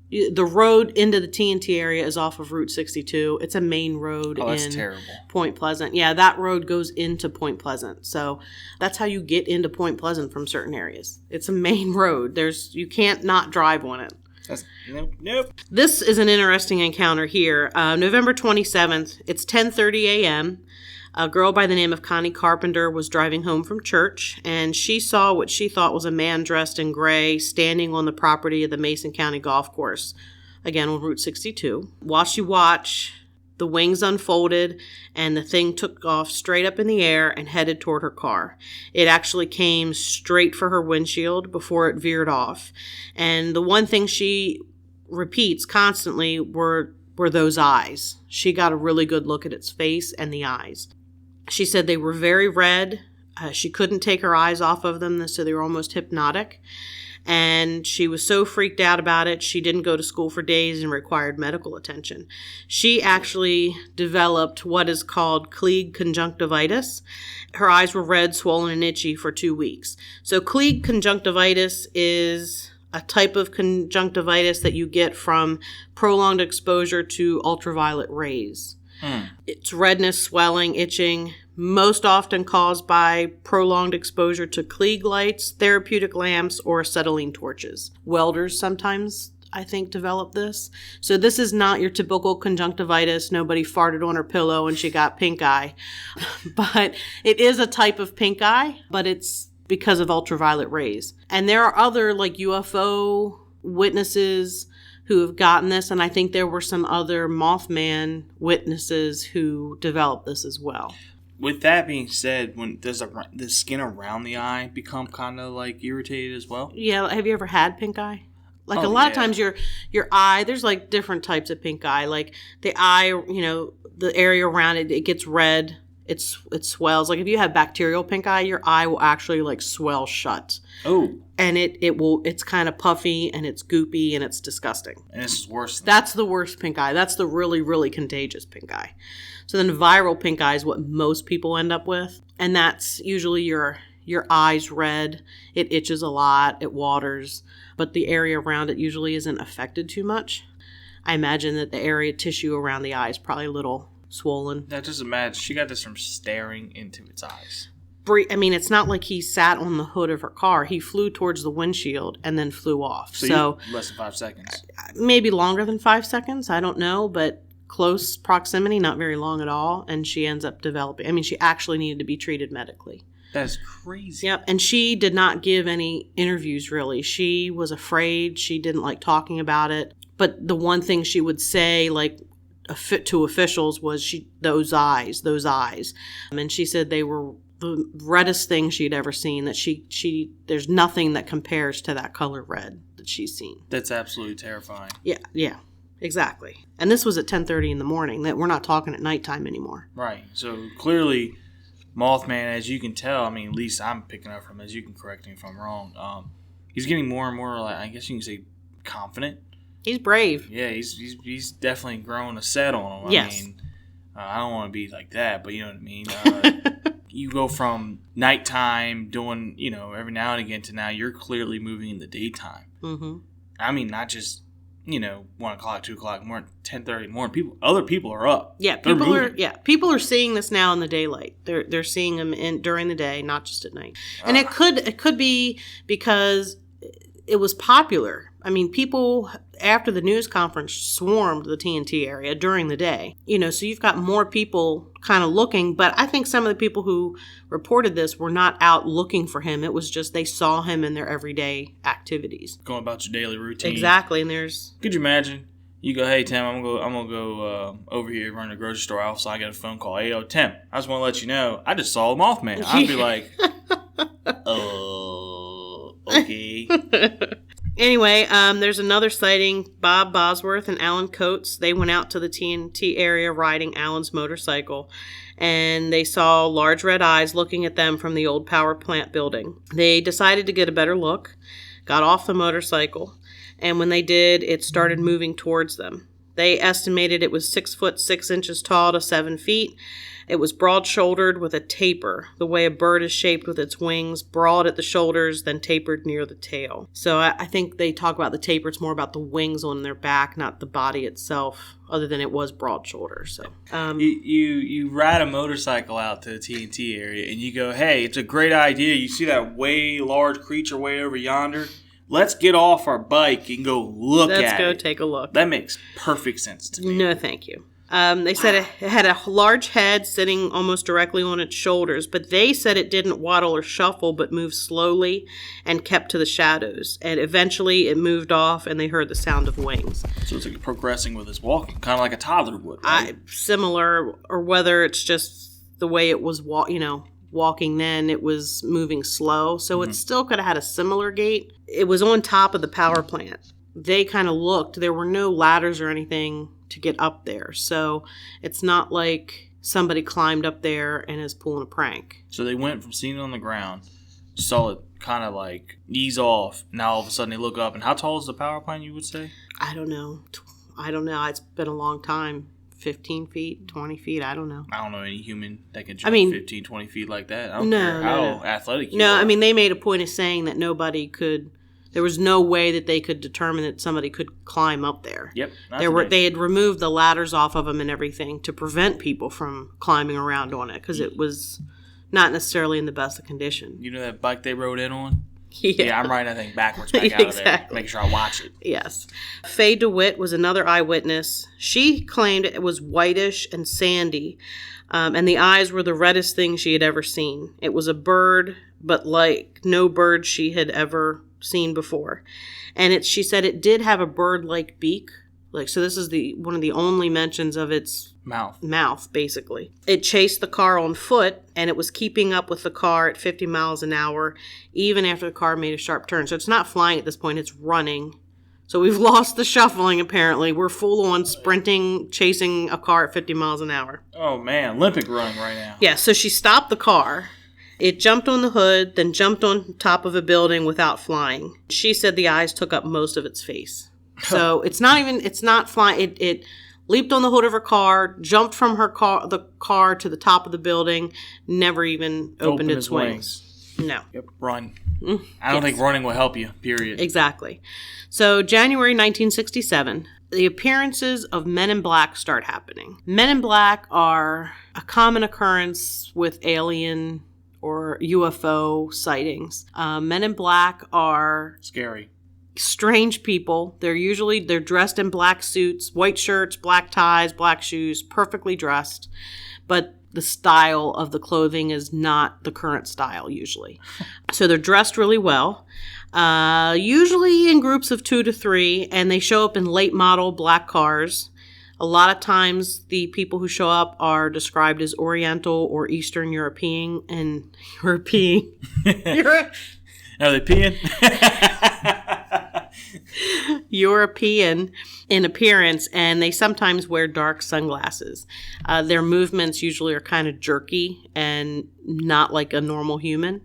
The road into the TNT area is off of Route 62. It's a main road in terrible. Point Pleasant. Yeah, that road goes into Point Pleasant. So that's how you get into Point Pleasant from certain areas. It's a main road. You can't not drive on it. Nope. This is an interesting encounter here. November 27th, it's 10:30 a.m. A girl by the name of Connie Carpenter was driving home from church, and she saw what she thought was a man dressed in gray standing on the property of the Mason County Golf Course, again on Route 62. While she watched, the wings unfolded, and the thing took off straight up in the air and headed toward her car. It actually came straight for her windshield before it veered off. And the one thing she repeats constantly were those eyes. She got a really good look at its face and the eyes. She said they were very red. She couldn't take her eyes off of them, so they were almost hypnotic. And she was so freaked out about it, she didn't go to school for days and required medical attention. She actually developed what is called Klieg conjunctivitis. Her eyes were red, swollen, and itchy for 2 weeks. So Klieg conjunctivitis is a type of conjunctivitis that you get from prolonged exposure to ultraviolet rays. It's redness, swelling, itching, most often caused by prolonged exposure to Klieg lights, therapeutic lamps, or acetylene torches. Welders sometimes, I think, develop this. So this is not your typical conjunctivitis. Nobody farted on her pillow and she got pink eye. But it is a type of pink eye, but it's because of ultraviolet rays. And there are other like UFO witnesses who have gotten this, and I think there were some other Mothman witnesses who developed this as well. With that being said, does the skin around the eye become kind of like irritated as well? Yeah, have you ever had pink eye? Like a lot of times your eye, there's like different types of pink eye. Like the eye, the area around it, it gets red. It swells. Like if you have bacterial pink eye, your eye will actually like swell shut. Oh. And it's kind of puffy and it's goopy and it's disgusting. And this is worse. That's the worst pink eye. That's the really, really contagious pink eye. So then viral pink eye is what most people end up with. And that's usually your eye's red. It itches a lot. It waters. But the area around it usually isn't affected too much. I imagine that the area tissue around the eye is probably a little swollen. Now just imagine, she got this from staring into its eyes. I mean, it's not like he sat on the hood of her car. He flew towards the windshield and then flew off. So less than 5 seconds. Maybe longer than 5 seconds. I don't know, but close proximity, not very long at all. And she ends up developing. I mean, she actually needed to be treated medically. That's crazy. Yep. And she did not give any interviews, really. She was afraid. She didn't like talking about it. But the one thing she would say, like, to officials was those eyes. And she said they were the reddest thing she'd ever seen, that she there's nothing that compares to that color red that she's seen. That's absolutely terrifying. Yeah, exactly. And this was at 10:30 in the morning. That we're not talking at nighttime anymore. Right. So clearly, Mothman, as you can tell, I mean, at least I'm picking up from this. You can correct me if I'm wrong. He's getting more and more, like, I guess you can say, confident. He's brave. Yeah, he's definitely grown a set on him. Yes. I mean, I don't want to be like that, but you know what I mean. You go from nighttime doing, every now and again to now you're clearly moving in the daytime. Mm-hmm. I mean, not just, 1 o'clock, 2 o'clock, morning, 10:30 in the morning. Other people are up. Yeah, people are seeing this now in the daylight. They're seeing them during the day, not just at night. And it could be because it was popular. I mean, people after the news conference swarmed the TNT area during the day. So you've got more people kind of looking, but I think some of the people who reported this were not out looking for him. It was just they saw him in their everyday activities. Going about your daily routine. Exactly, and Could you imagine? You go, hey Tim, I'm gonna go over here run the grocery store off. So I get a phone call. Hey, Tim, I just want to let you know I just saw a Mothman. I'd be like, okay. Anyway, there's another sighting. Bob Bosworth and Alan Coates, they went out to the TNT area riding Alan's motorcycle, and they saw large red eyes looking at them from the old power plant building. They decided to get a better look, got off the motorcycle, and when they did, it started moving towards them. They estimated it was 6 foot 6 inches tall to 7 feet. It was broad-shouldered with a taper, the way a bird is shaped with its wings, broad at the shoulders, then tapered near the tail. So I think they talk about the taper. It's more about the wings on their back, not the body itself, other than it was broad-shoulder. So you ride a motorcycle out to the TNT area, and you go, hey, it's a great idea. You see that way large creature way over yonder? Let's get off our bike and go look at it. Let's go take a look. That makes perfect sense to me. No, thank you. They said it had a large head sitting almost directly on its shoulders, but they said it didn't waddle or shuffle, but moved slowly and kept to the shadows. And eventually it moved off, and they heard the sound of wings. So it's like progressing with its walking, kind of like a toddler would, right? Similar, or whether it's just the way it was walking then, it was moving slow. So it still could have had a similar gait. It was on top of the power plant. They kind of looked. There were no ladders or anything to get up there. So it's not like somebody climbed up there and is pulling a prank. So they went from seeing it on the ground, saw it kind of like ease off. Now all of a sudden they look up. And how tall is the power plant, you would say? I don't know. It's been a long time. 15 feet, 20 feet, I don't know. I don't know any human that can jump 15, 20 feet like that. I don't care how athletic you are. No, I mean, they made a point of saying that nobody could... There was no way that they could determine that somebody could climb up there. Yep. They had removed the ladders off of them and everything to prevent people from climbing around on it because it was not necessarily in the best of condition. You know that bike they rode in on? Yeah, I'm riding that thing backwards back out of there, making sure I watch it. Yes. Faye DeWitt was another eyewitness. She claimed it was whitish and sandy, and the eyes were the reddest thing she had ever seen. It was a bird, but like no bird she had ever seen before. And she said it did have a bird-like beak. So this is one of the only mentions of its mouth, basically. It chased the car on foot, and it was keeping up with the car at 50 miles an hour, even after the car made a sharp turn. So it's not flying at this point, it's running. So we've lost the shuffling, apparently. We're full on sprinting, chasing a car at 50 miles an hour. Oh, man. Olympic running right now. Yeah, so she stopped the car. It jumped on the hood, then jumped on top of a building without flying. She said the eyes took up most of its face. So it's not flying. It leaped on the hood of her car, jumped from the car to the top of the building, never even opened its wings. No. Yep, run. I don't think running will help you, period. Exactly. So January 1967, the appearances of men in black start happening. Men in black are a common occurrence with alien or UFO sightings. Men in black are... scary. Strange people. They're dressed in black suits, white shirts, black ties, black shoes, perfectly dressed. But the style of the clothing is not the current style usually. So they're dressed really well, usually in groups of 2 to 3, and they show up in late model black cars. A lot of times the people who show up are described as Oriental or Eastern European and European. Are they peeing? European in appearance, and they sometimes wear dark sunglasses. Their movements usually are kind of jerky and not like a normal human.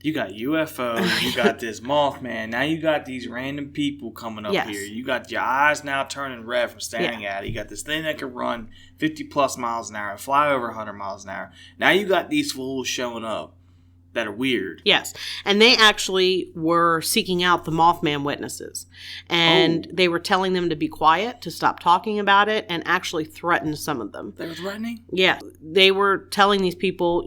You got UFOs, you got this Mothman, now you got these random people coming up Yes. here. You got your eyes now turning red from staring at it. You got this thing that can run 50 plus miles an hour and fly over 100 miles an hour. Now you got these fools showing up that are weird. Yes. And they actually were seeking out the Mothman witnesses. And they were telling them to be quiet, to stop talking about it, and actually threatened some of them. They were threatening? Yeah. They were telling these people,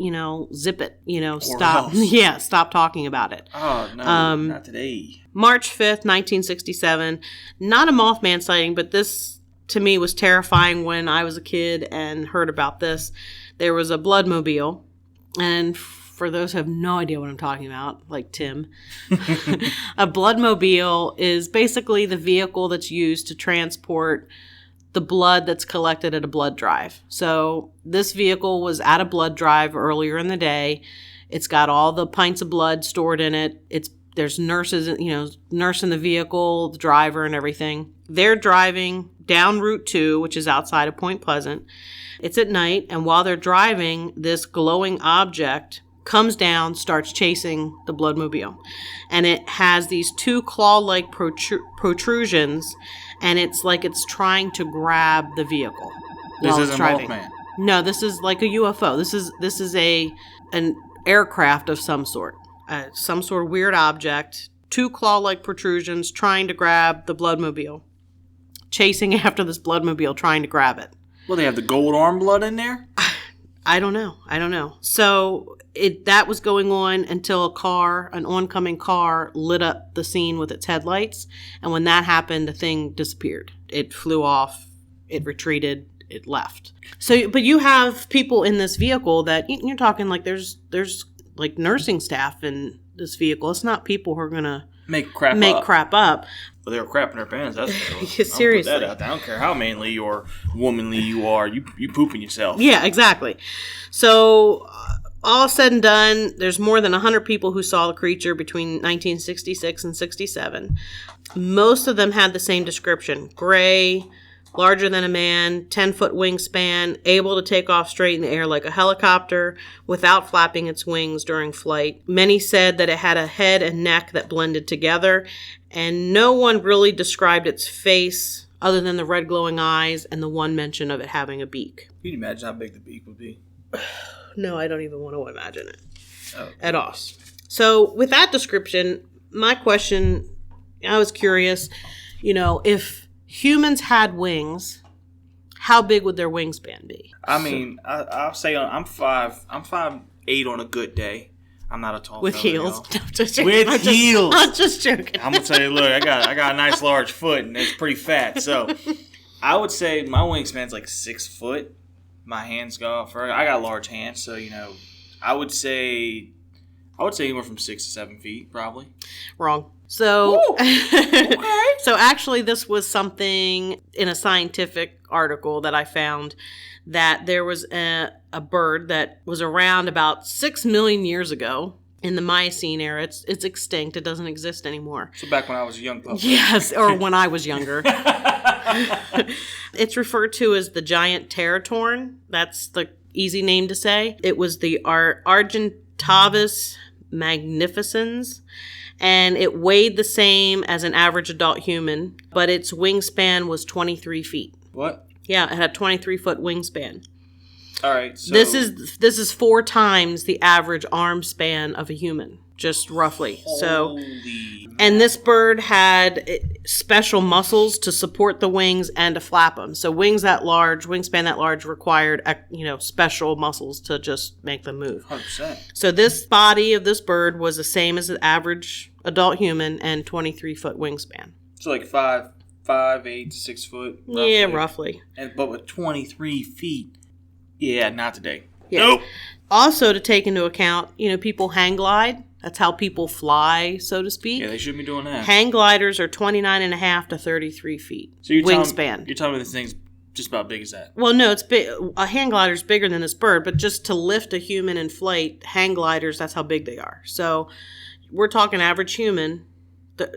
zip it, stop. else. Yeah, stop talking about it. Oh, no, not today. March 5th, 1967. Not a Mothman sighting, but this, to me, was terrifying when I was a kid and heard about this. There was a bloodmobile, and for those who have no idea what I'm talking about, like Tim, a bloodmobile is basically the vehicle that's used to transport the blood that's collected at a blood drive. So this vehicle was at a blood drive earlier in the day. It's got all the pints of blood stored in it. There's nurses, nurse in the vehicle, the driver and everything. They're driving down Route 2, which is outside of Point Pleasant. It's at night, and while they're driving, this glowing object comes down, starts chasing the bloodmobile. And it has these two claw-like protrusions, and it's like it's trying to grab the vehicle. This isn't Mothman. No, this is like a UFO. This is an aircraft of some sort of weird object. Two claw-like protrusions trying to grab the bloodmobile. Chasing after this bloodmobile, trying to grab it. Well, they have the gold arm blood in there? I don't know. So that was going on until an oncoming car lit up the scene with its headlights. And when that happened, the thing disappeared. It flew off, it retreated, it left. So, but you have people in this vehicle that you're talking like there's like nursing staff in this vehicle. It's not people who are going to make crap up. Well, they were crapping their pants. That's for Yeah, seriously. I'll put that out there. I don't care how manly or womanly you are. You pooping yourself. Yeah, exactly. So all said and done, there's more than 100 people who saw the creature between 1966 and 67. Most of them had the same description. Gray, larger than a man, 10-foot wingspan, able to take off straight in the air like a helicopter without flapping its wings during flight. Many said that it had a head and neck that blended together, and no one really described its face other than the red glowing eyes and the one mention of it having a beak. Can you imagine how big the beak would be? No, I don't even want to imagine it Oh. at all. So with that description, my question, I was curious, if humans had wings, how big would their wingspan be? I mean, I'll say I'm 5'8" on a good day. I'm not a tall With fella, heels. y'all. No, just joking. With heels. I'm just joking. I'm gonna tell you, look, I got a nice large foot and it's pretty fat. So I would say my wingspan's like 6 foot. My hands go off. I got large hands, so I would say anywhere from 6 to 7 feet, probably. Wrong. So, Okay. So actually, this was something in a scientific article that I found, that there was a bird that was around about 6 million years ago in the Miocene era. It's extinct. It doesn't exist anymore. So back when I was a young pup. Yes, or when I was younger. It's referred to as the giant teratorn. That's the easy name to say. It was the Argentavis magnificens, and it weighed the same as an average adult human, but its wingspan was 23 feet. What? Yeah, it had a 23-foot wingspan. All right. So This is 4 times the average arm span of a human, just roughly. And this bird had special muscles to support the wings and to flap them. So wingspan that large required, special muscles to just make them move. 100%. So this body of this bird was the same as an average adult human and 23-foot wingspan. So like 5'8" to 6 foot. Roughly. Yeah, roughly. But with 23 feet. Yeah, not today. Yeah. Nope. Also, to take into account, people hang glide. That's how people fly, so to speak. Yeah, they shouldn't be doing that. Hang gliders are 29.5 to 33 feet. So wingspan. You're telling me this thing's just about big as that? Well, no, it's big. A hang glider is bigger than this bird, but just to lift a human in flight, hang gliders, that's how big they are. So we're talking average human.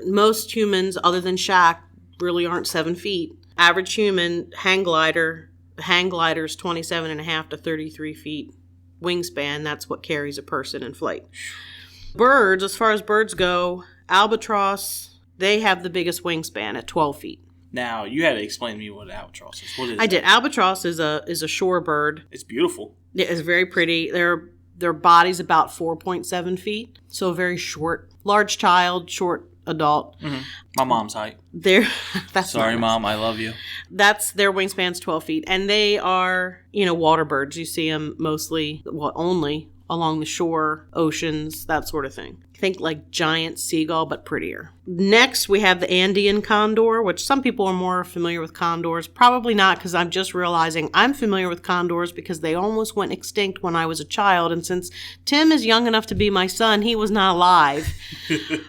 Most humans, other than Shaq, really aren't 7 feet. Average human hang glider's 27.5 to 33 feet wingspan. That's what carries a person in flight. Birds, as far as birds go, albatross, they have the biggest wingspan at 12 feet. Now, you had to explain to me what an albatross is. What is I that? did. Albatross is a shore bird. It's beautiful. It's very pretty. Their body's about 4.7 feet, so very short. Large child, short adult. Mm-hmm. My mom's height. That's Sorry, nice. Mom, I love you. That's their wingspan's 12 feet, and they are, water birds. You see them mostly, only along the shore, oceans, that sort of thing. Think like giant seagull, but prettier. Next, we have the Andean condor, which some people are more familiar with condors. Probably not, because I'm just realizing I'm familiar with condors because they almost went extinct when I was a child. And since Tim is young enough to be my son, he was not alive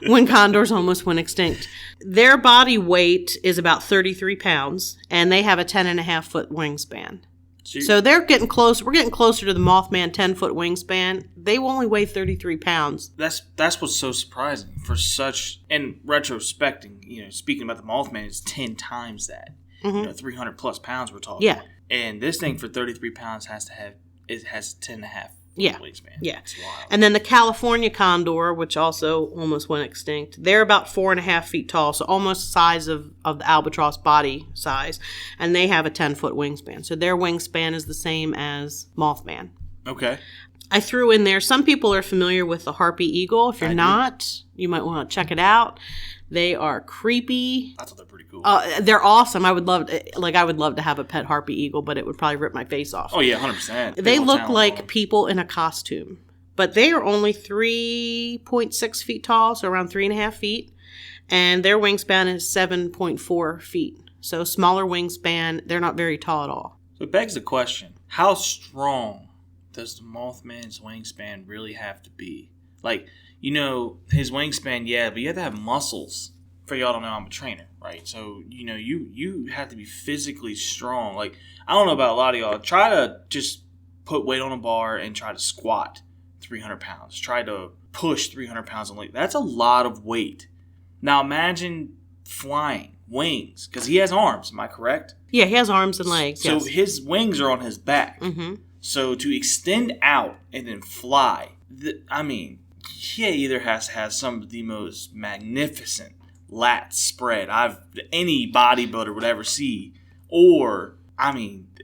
when condors almost went extinct. Their body weight is about 33 pounds, and they have a 10.5-foot wingspan. So they're getting close. We're getting closer to the Mothman 10-foot wingspan. They will only weigh 33 pounds. That's what's so surprising for such. And retrospecting, speaking about the Mothman, is 10 times that. 300 plus pounds we're talking. Yeah. And this thing for 33 pounds has a 10.5 wingspan. Yeah. It's wild. And then the California condor, which also almost went extinct, they're about 4.5 feet tall, so almost the size of the albatross body size, and they have a 10-foot wingspan. So their wingspan is the same as Mothman. Okay. I threw in there, some people are familiar with the harpy eagle. If you're not, you might want to check it out. They are creepy. I thought they're pretty cool. They're awesome. I would love to have a pet harpy eagle, but it would probably rip my face off. Oh yeah, 100%. They look like people in a costume, but they are only 3.6 feet tall, so around 3.5 feet, and their wingspan is 7.4 feet. So smaller wingspan. They're not very tall at all. So it begs the question: how strong does the Mothman's wingspan really have to be? Like, his wingspan, yeah, but you have to have muscles. For y'all don't know, I'm a trainer, right? So, you have to be physically strong. Like, I don't know about a lot of y'all. Try to just put weight on a bar and try to squat 300 pounds. Try to push 300 pounds on leg. That's a lot of weight. Now, imagine flying, wings, because he has arms, am I correct? Yeah, he has arms and legs, So yes. his wings are on his back. Mm-hmm. So to extend out and then fly, he either has to have some of the most magnificent lat spread any bodybuilder would ever see, or,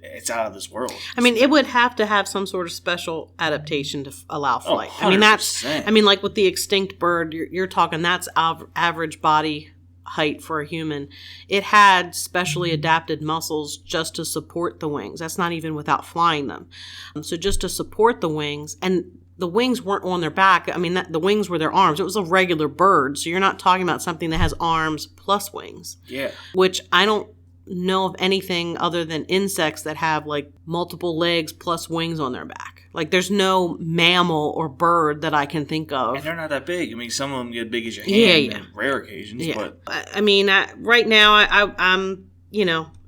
it's out of this world. It would have to have some sort of special adaptation to allow flight. 100%. Like with the extinct bird, you're talking that's average body height for a human. It had specially adapted muscles just to support the wings. That's not even without flying them. So just to support the wings, and the wings weren't on their back. The wings were their arms. It was a regular bird. So you're not talking about something that has arms plus wings. Yeah. Which I don't know of anything other than insects that have like multiple legs plus wings on their back. Like there's no mammal or bird that I can think of. And they're not that big. Some of them get big as your hand on rare occasions. Yeah. But right now I'm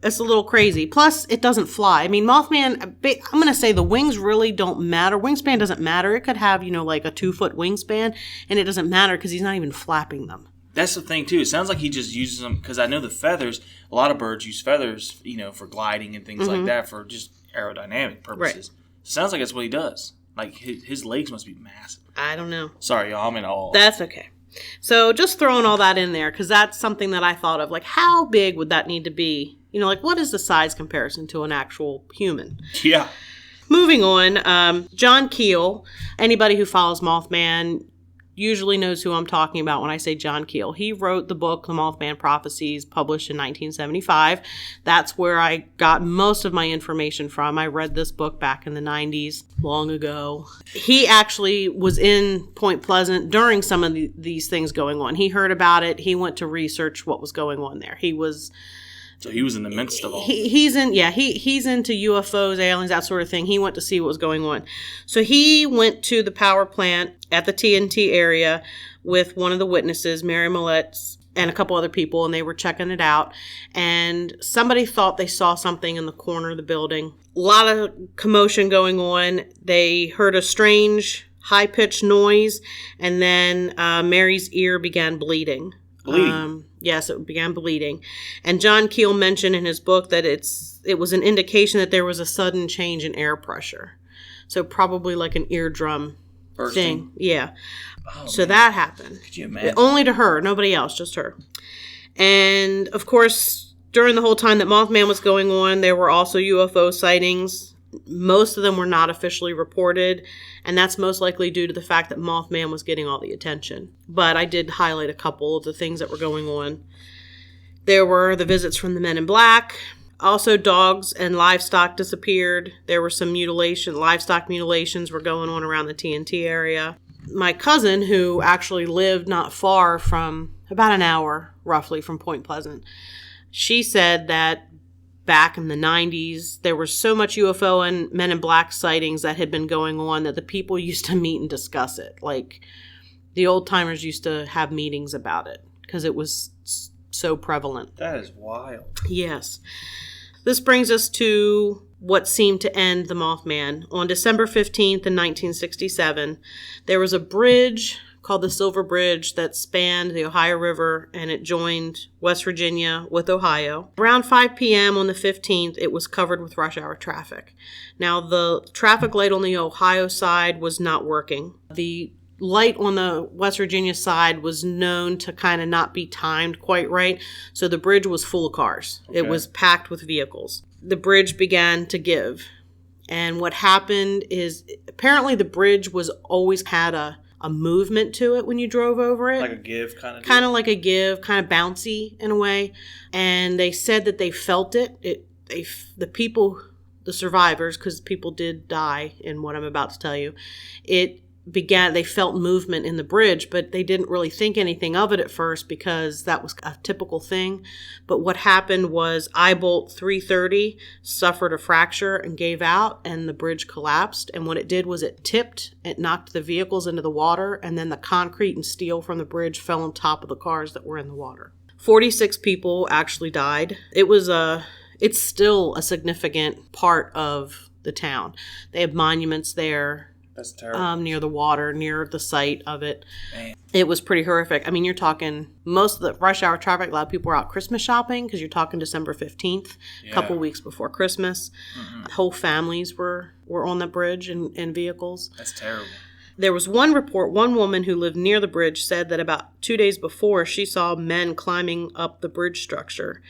it's a little crazy. Plus, it doesn't fly. Mothman, I'm going to say the wings really don't matter. Wingspan doesn't matter. It could have, like a 2-foot wingspan, and it doesn't matter because he's not even flapping them. That's the thing, too. It sounds like he just uses them, because I know the feathers, a lot of birds use feathers, for gliding and things like that for just aerodynamic purposes. Right. Sounds like that's what he does. Like, his legs must be massive. I don't know. Sorry, y'all. I'm in awe. That's okay. So just throwing all that in there, because that's something that I thought of. Like, how big would that need to be? What is the size comparison to an actual human? Yeah. Moving on, John Keel. Anybody who follows Mothman usually knows who I'm talking about when I say John Keel. He wrote the book, The Mothman Prophecies, published in 1975. That's where I got most of my information from. I read this book back in the 90s, long ago. He actually was in Point Pleasant during some of these things going on. He heard about it. He went to research what was going on there. So he was in the midst of all. He's into UFOs, aliens, that sort of thing. He went to see what was going on. So he went to the power plant at the TNT area with one of the witnesses, Mary Millett, and a couple other people, and they were checking it out. And somebody thought they saw something in the corner of the building. A lot of commotion going on. They heard a strange, high-pitched noise, and then Mary's ear began bleeding. Yes, it began bleeding. And John Keel mentioned in his book that it was an indication that there was a sudden change in air pressure. So probably like an eardrum thing. Yeah. Oh, So man. that happened. Could you imagine? Only to her, nobody else, just her. And, of course, during the whole time that Mothman was going on, there were also UFO sightings. Most of them were not officially reported, and that's most likely due to the fact that Mothman was getting all the attention. But I did highlight a couple of the things that were going on. There were the visits from the Men in Black. Also, dogs and livestock disappeared. There were some livestock mutilations were going on around the TNT area. My cousin, who actually lived not far from, about an hour, roughly, from Point Pleasant, she said that back in the 90s, there was so much UFO and Men in Black sightings that had been going on that the people used to meet and discuss it. Like, the old-timers used to have meetings about it because it was so prevalent. That is wild. Yes. This brings us to what seemed to end the Mothman. On December 15th in 1967, there was a bridge called the Silver Bridge that spanned the Ohio River, and it joined West Virginia with Ohio. Around 5 p.m. on the 15th, it was covered with rush hour traffic. Now, the traffic light on the Ohio side was not working. The light on the West Virginia side was known to kind of not be timed quite right, so the bridge was full of cars. Okay. It was packed with vehicles. The bridge began to give, and what happened is apparently the bridge was always had a movement to it when you drove over it. Like a give kind of Kind of like a give, kind of bouncy in a way. And they said that they felt it. The people, the survivors, because people did die in what I'm about to tell you, they felt movement in the bridge, but they didn't really think anything of it at first because that was a typical thing. But what happened was eye-bolt 330 suffered a fracture and gave out, and the bridge collapsed. And what it did was it tipped, it knocked the vehicles into the water, and then the concrete and steel from the bridge fell on top of the cars that were in the water. 46 people actually died. It's still a significant part of the town. They have monuments there. That's terrible. Near the water, near the site of it. Man. It was pretty horrific. I mean, you're talking most of the rush hour traffic, a lot of people were out Christmas shopping because you're talking December 15th, a couple weeks before Christmas. Mm-hmm. Whole families were on the bridge in vehicles. That's terrible. There was one report, one woman who lived near the bridge said that about 2 days before she saw men climbing up the bridge structure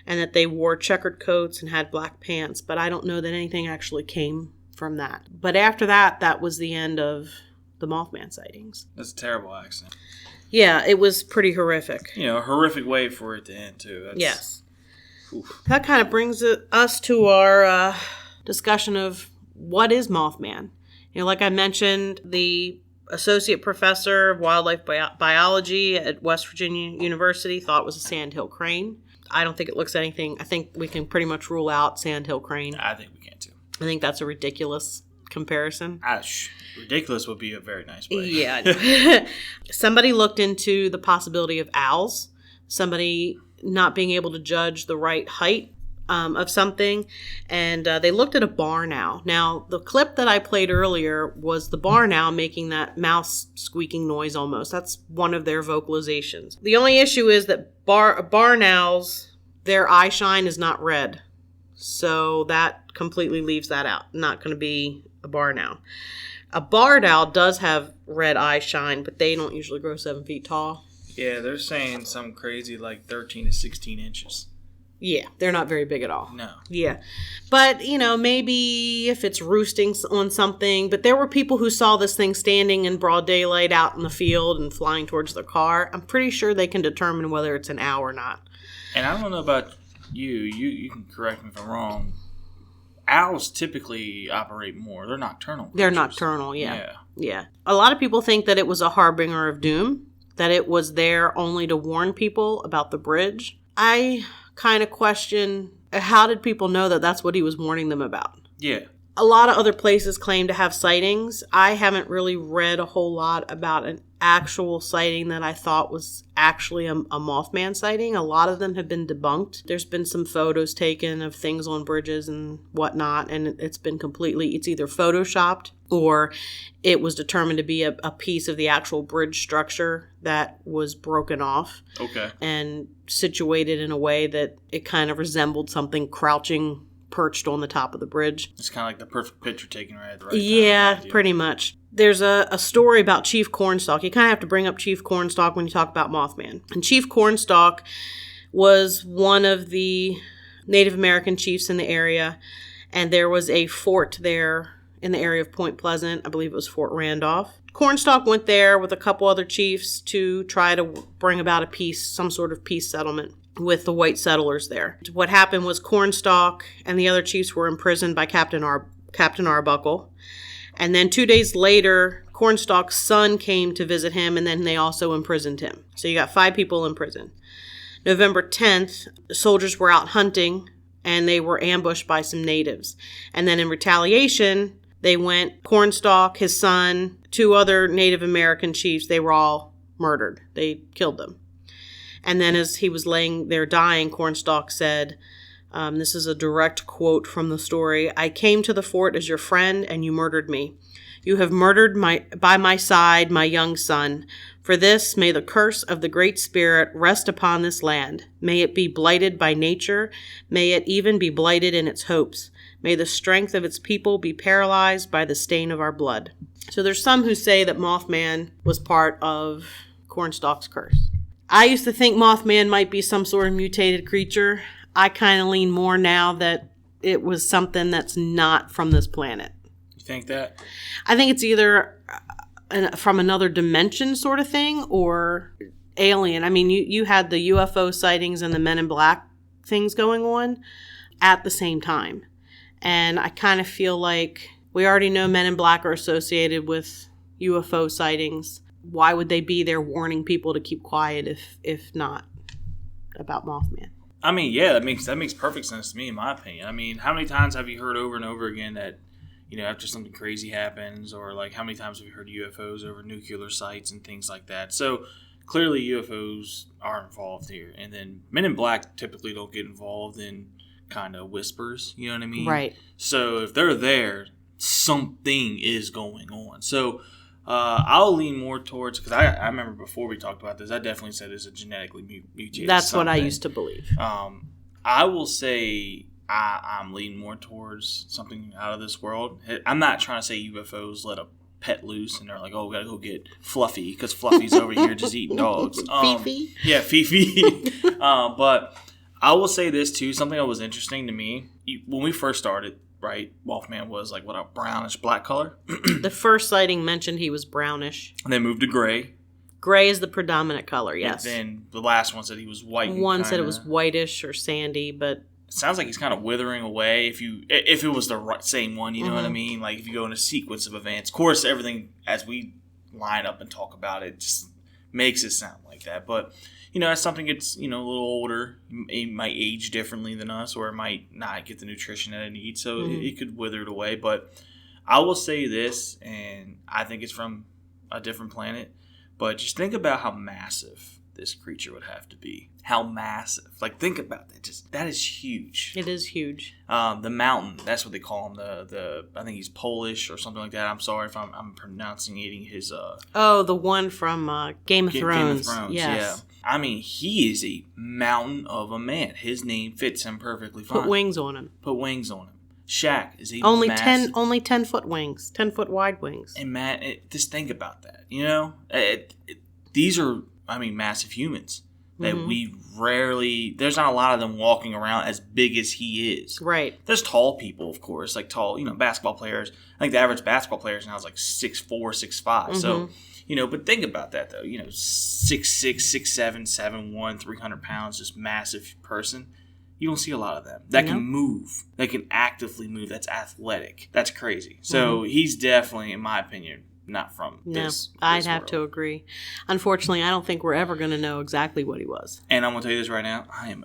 and that they wore checkered coats and had black pants, but I don't know that anything actually came from that. But after that was the end of the Mothman sightings. That's a terrible accident. Yeah, it was pretty horrific. You know, a horrific way for it to end, too. Yes. Oof. That kind of brings us to our discussion of what is Mothman. You know, like I mentioned, the associate professor of wildlife biology at West Virginia University thought it was a sandhill crane. I don't think it looks anything. I think we can pretty much rule out sandhill crane. I think we can, too. I think that's a ridiculous comparison. Ridiculous would be a very nice way. Yeah. Somebody looked into the possibility of owls, somebody not being able to judge the right height of something, and they looked at a barn owl. Now, the clip that I played earlier was the barn owl making that mouse squeaking noise almost. That's one of their vocalizations. The only issue is that barn owls, their eye shine is not red. So that completely leaves that out. Not going to be a barn owl. A barred owl does have red eye shine, but they don't usually grow 7 feet tall. Yeah, they're saying something crazy like 13 to 16 inches. Yeah, they're not very big at all. No. Yeah. But, you know, maybe if it's roosting on something. But there were people who saw this thing standing in broad daylight out in the field and flying towards their car. I'm pretty sure they can determine whether it's an owl or not. And I don't know about you can correct me if I'm wrong. Owls typically operate more. They're nocturnal creatures. They're nocturnal, yeah. A lot of people think that it was a harbinger of doom, that it was there only to warn people about the bridge. I kind of question, how did people know that that's what he was warning them about? Yeah. A lot of other places claim to have sightings. I haven't really read a whole lot about an actual sighting that I thought was actually a Mothman sighting. A lot of them have been debunked. There's been some photos taken of things on bridges and whatnot, and it's either photoshopped or it was determined to be a piece of the actual bridge structure that was broken off. Okay. And situated in a way that it kind of resembled something crouching, perched on the top of the bridge. It's kind of like the perfect picture taken right at the right time. Yeah, pretty much. there's a story about Chief Cornstalk. You kind of have to bring up Chief Cornstalk when you talk about Mothman. And Chief Cornstalk was one of the Native American chiefs in the area, and there was a fort there in the area of Point Pleasant. I believe it was Fort Randolph. Cornstalk went there with a couple other chiefs to try to bring about a peace, some sort of peace settlement with the white settlers there. What happened was Cornstalk and the other chiefs were imprisoned by Captain Arbuckle. And then 2 days later, Cornstalk's son came to visit him, and then they also imprisoned him. So you got 5 people in prison. November 10th, soldiers were out hunting, and they were ambushed by some natives. And then in retaliation, they went, Cornstalk, his son, 2 other Native American chiefs, they were all murdered. They killed them. And then as he was laying there dying, Cornstalk said, this is a direct quote from the story, "I came to the fort as your friend, and you murdered me. You have murdered by my side my young son. For this, may the curse of the Great Spirit rest upon this land. May it be blighted by nature. May it even be blighted in its hopes. May the strength of its people be paralyzed by the stain of our blood." So there's some who say that Mothman was part of Cornstalk's curse. I used to think Mothman might be some sort of mutated creature. I kind of lean more now that it was something that's not from this planet. You think that? I think it's either from another dimension sort of thing or alien. I mean, you had the UFO sightings and the Men in Black things going on at the same time. And I kind of feel like we already know Men in Black are associated with UFO sightings. Why would they be there warning people to keep quiet if not about Mothman? I mean, yeah, that makes perfect sense to me, in my opinion. I mean, how many times have you heard over and over again that, after something crazy happens, or like how many times have you heard UFOs over nuclear sites and things like that? So clearly UFOs are involved here. And then Men in Black typically don't get involved in kind of whispers, you know what I mean? Right. So if they're there, something is going on. So I'll lean more towards, because I remember before we talked about this, I definitely said it's a genetically mutated That's something. what I used to believe. I will say I'm leaning more towards something out of this world. I'm not trying to say UFOs let a pet loose and they're like, oh, we gotta go get Fluffy because Fluffy's over here just eating dogs. Fifi? Yeah, Fifi. But I will say this too, something that was interesting to me. When we first started, right, Mothman was like, a brownish black color? The first sighting mentioned he was brownish. And then moved to gray. Gray is the predominant color, yes. And then the last one said he was white. One said it was whitish or sandy, but... It sounds like he's kind of withering away if it was the same one, you know what I mean? Like if you go in a sequence of events. Of course, everything as we line up and talk about it just makes it sound like that. But, as something gets, a little older, it might age differently than us, or it might not get the nutrition that it needs. So it could wither it away. But I will say this, and I think it's from a different planet, but just think about how massive this creature would have to be. How massive. Like, think about that. That is huge. It is huge. The mountain, that's what they call him. I think he's Polish or something like that. I'm sorry if I'm pronouncing his... the one from Game of Thrones. Game of Thrones, yes. Yeah. I mean, he is a mountain of a man. His name fits him perfectly fine. Put wings on him. Shaq is a only massive... 10-foot wings. 10-foot wide wings. And Matt, just think about that. These are, massive humans that we rarely... There's not a lot of them walking around as big as he is. Right. There's tall people, of course, like tall, basketball players. I think the average basketball player now is like 6'4", 6'5". So, but think about that, though. 6'6", 6'7", 7'1", 300 pounds, just massive person. You don't see a lot of them that can move, that can actively move, that's athletic. That's crazy. So he's definitely, in my opinion, not from this I'd have world. to agree. Unfortunately, I don't think we're ever going to know exactly what he was. And I'm going to tell you this right now. I am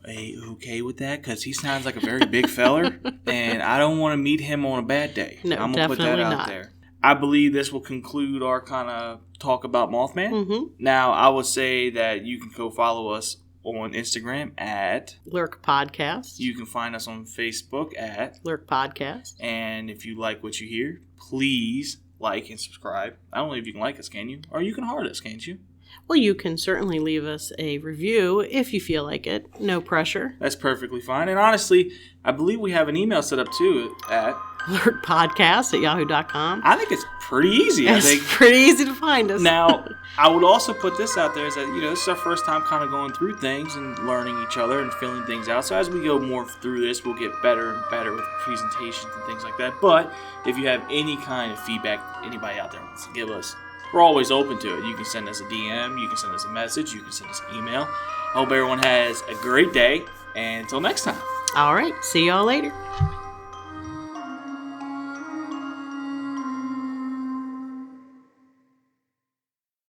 okay with that because he sounds like a very big feller, and I don't want to meet him on a bad day. No, I'm going to put that out there. I believe this will conclude our kind of talk about Mothman. Now, I would say that you can go follow us on Instagram at Lurk Podcast. You can find us on Facebook at Lurk Podcast. And if you like what you hear, please like and subscribe. I don't know if you can like us, can you? Or you can heart us, can't you? Well, you can certainly leave us a review if you feel like it. No pressure. That's perfectly fine. And honestly, I believe we have an email set up too at lurkpodcast@yahoo.com. I think it's pretty easy. I It's think pretty easy to find us. Now, I would also put this out there is that, this is our first time kind of going through things and learning each other and filling things out. So as we go more through this, we'll get better and better with presentations and things like that. But if you have any kind of feedback anybody out there wants to give us, we're always open to it. You can send us a DM, you can send us a message, you can send us an email. I hope everyone has a great day, and until next time. All right. See y'all later.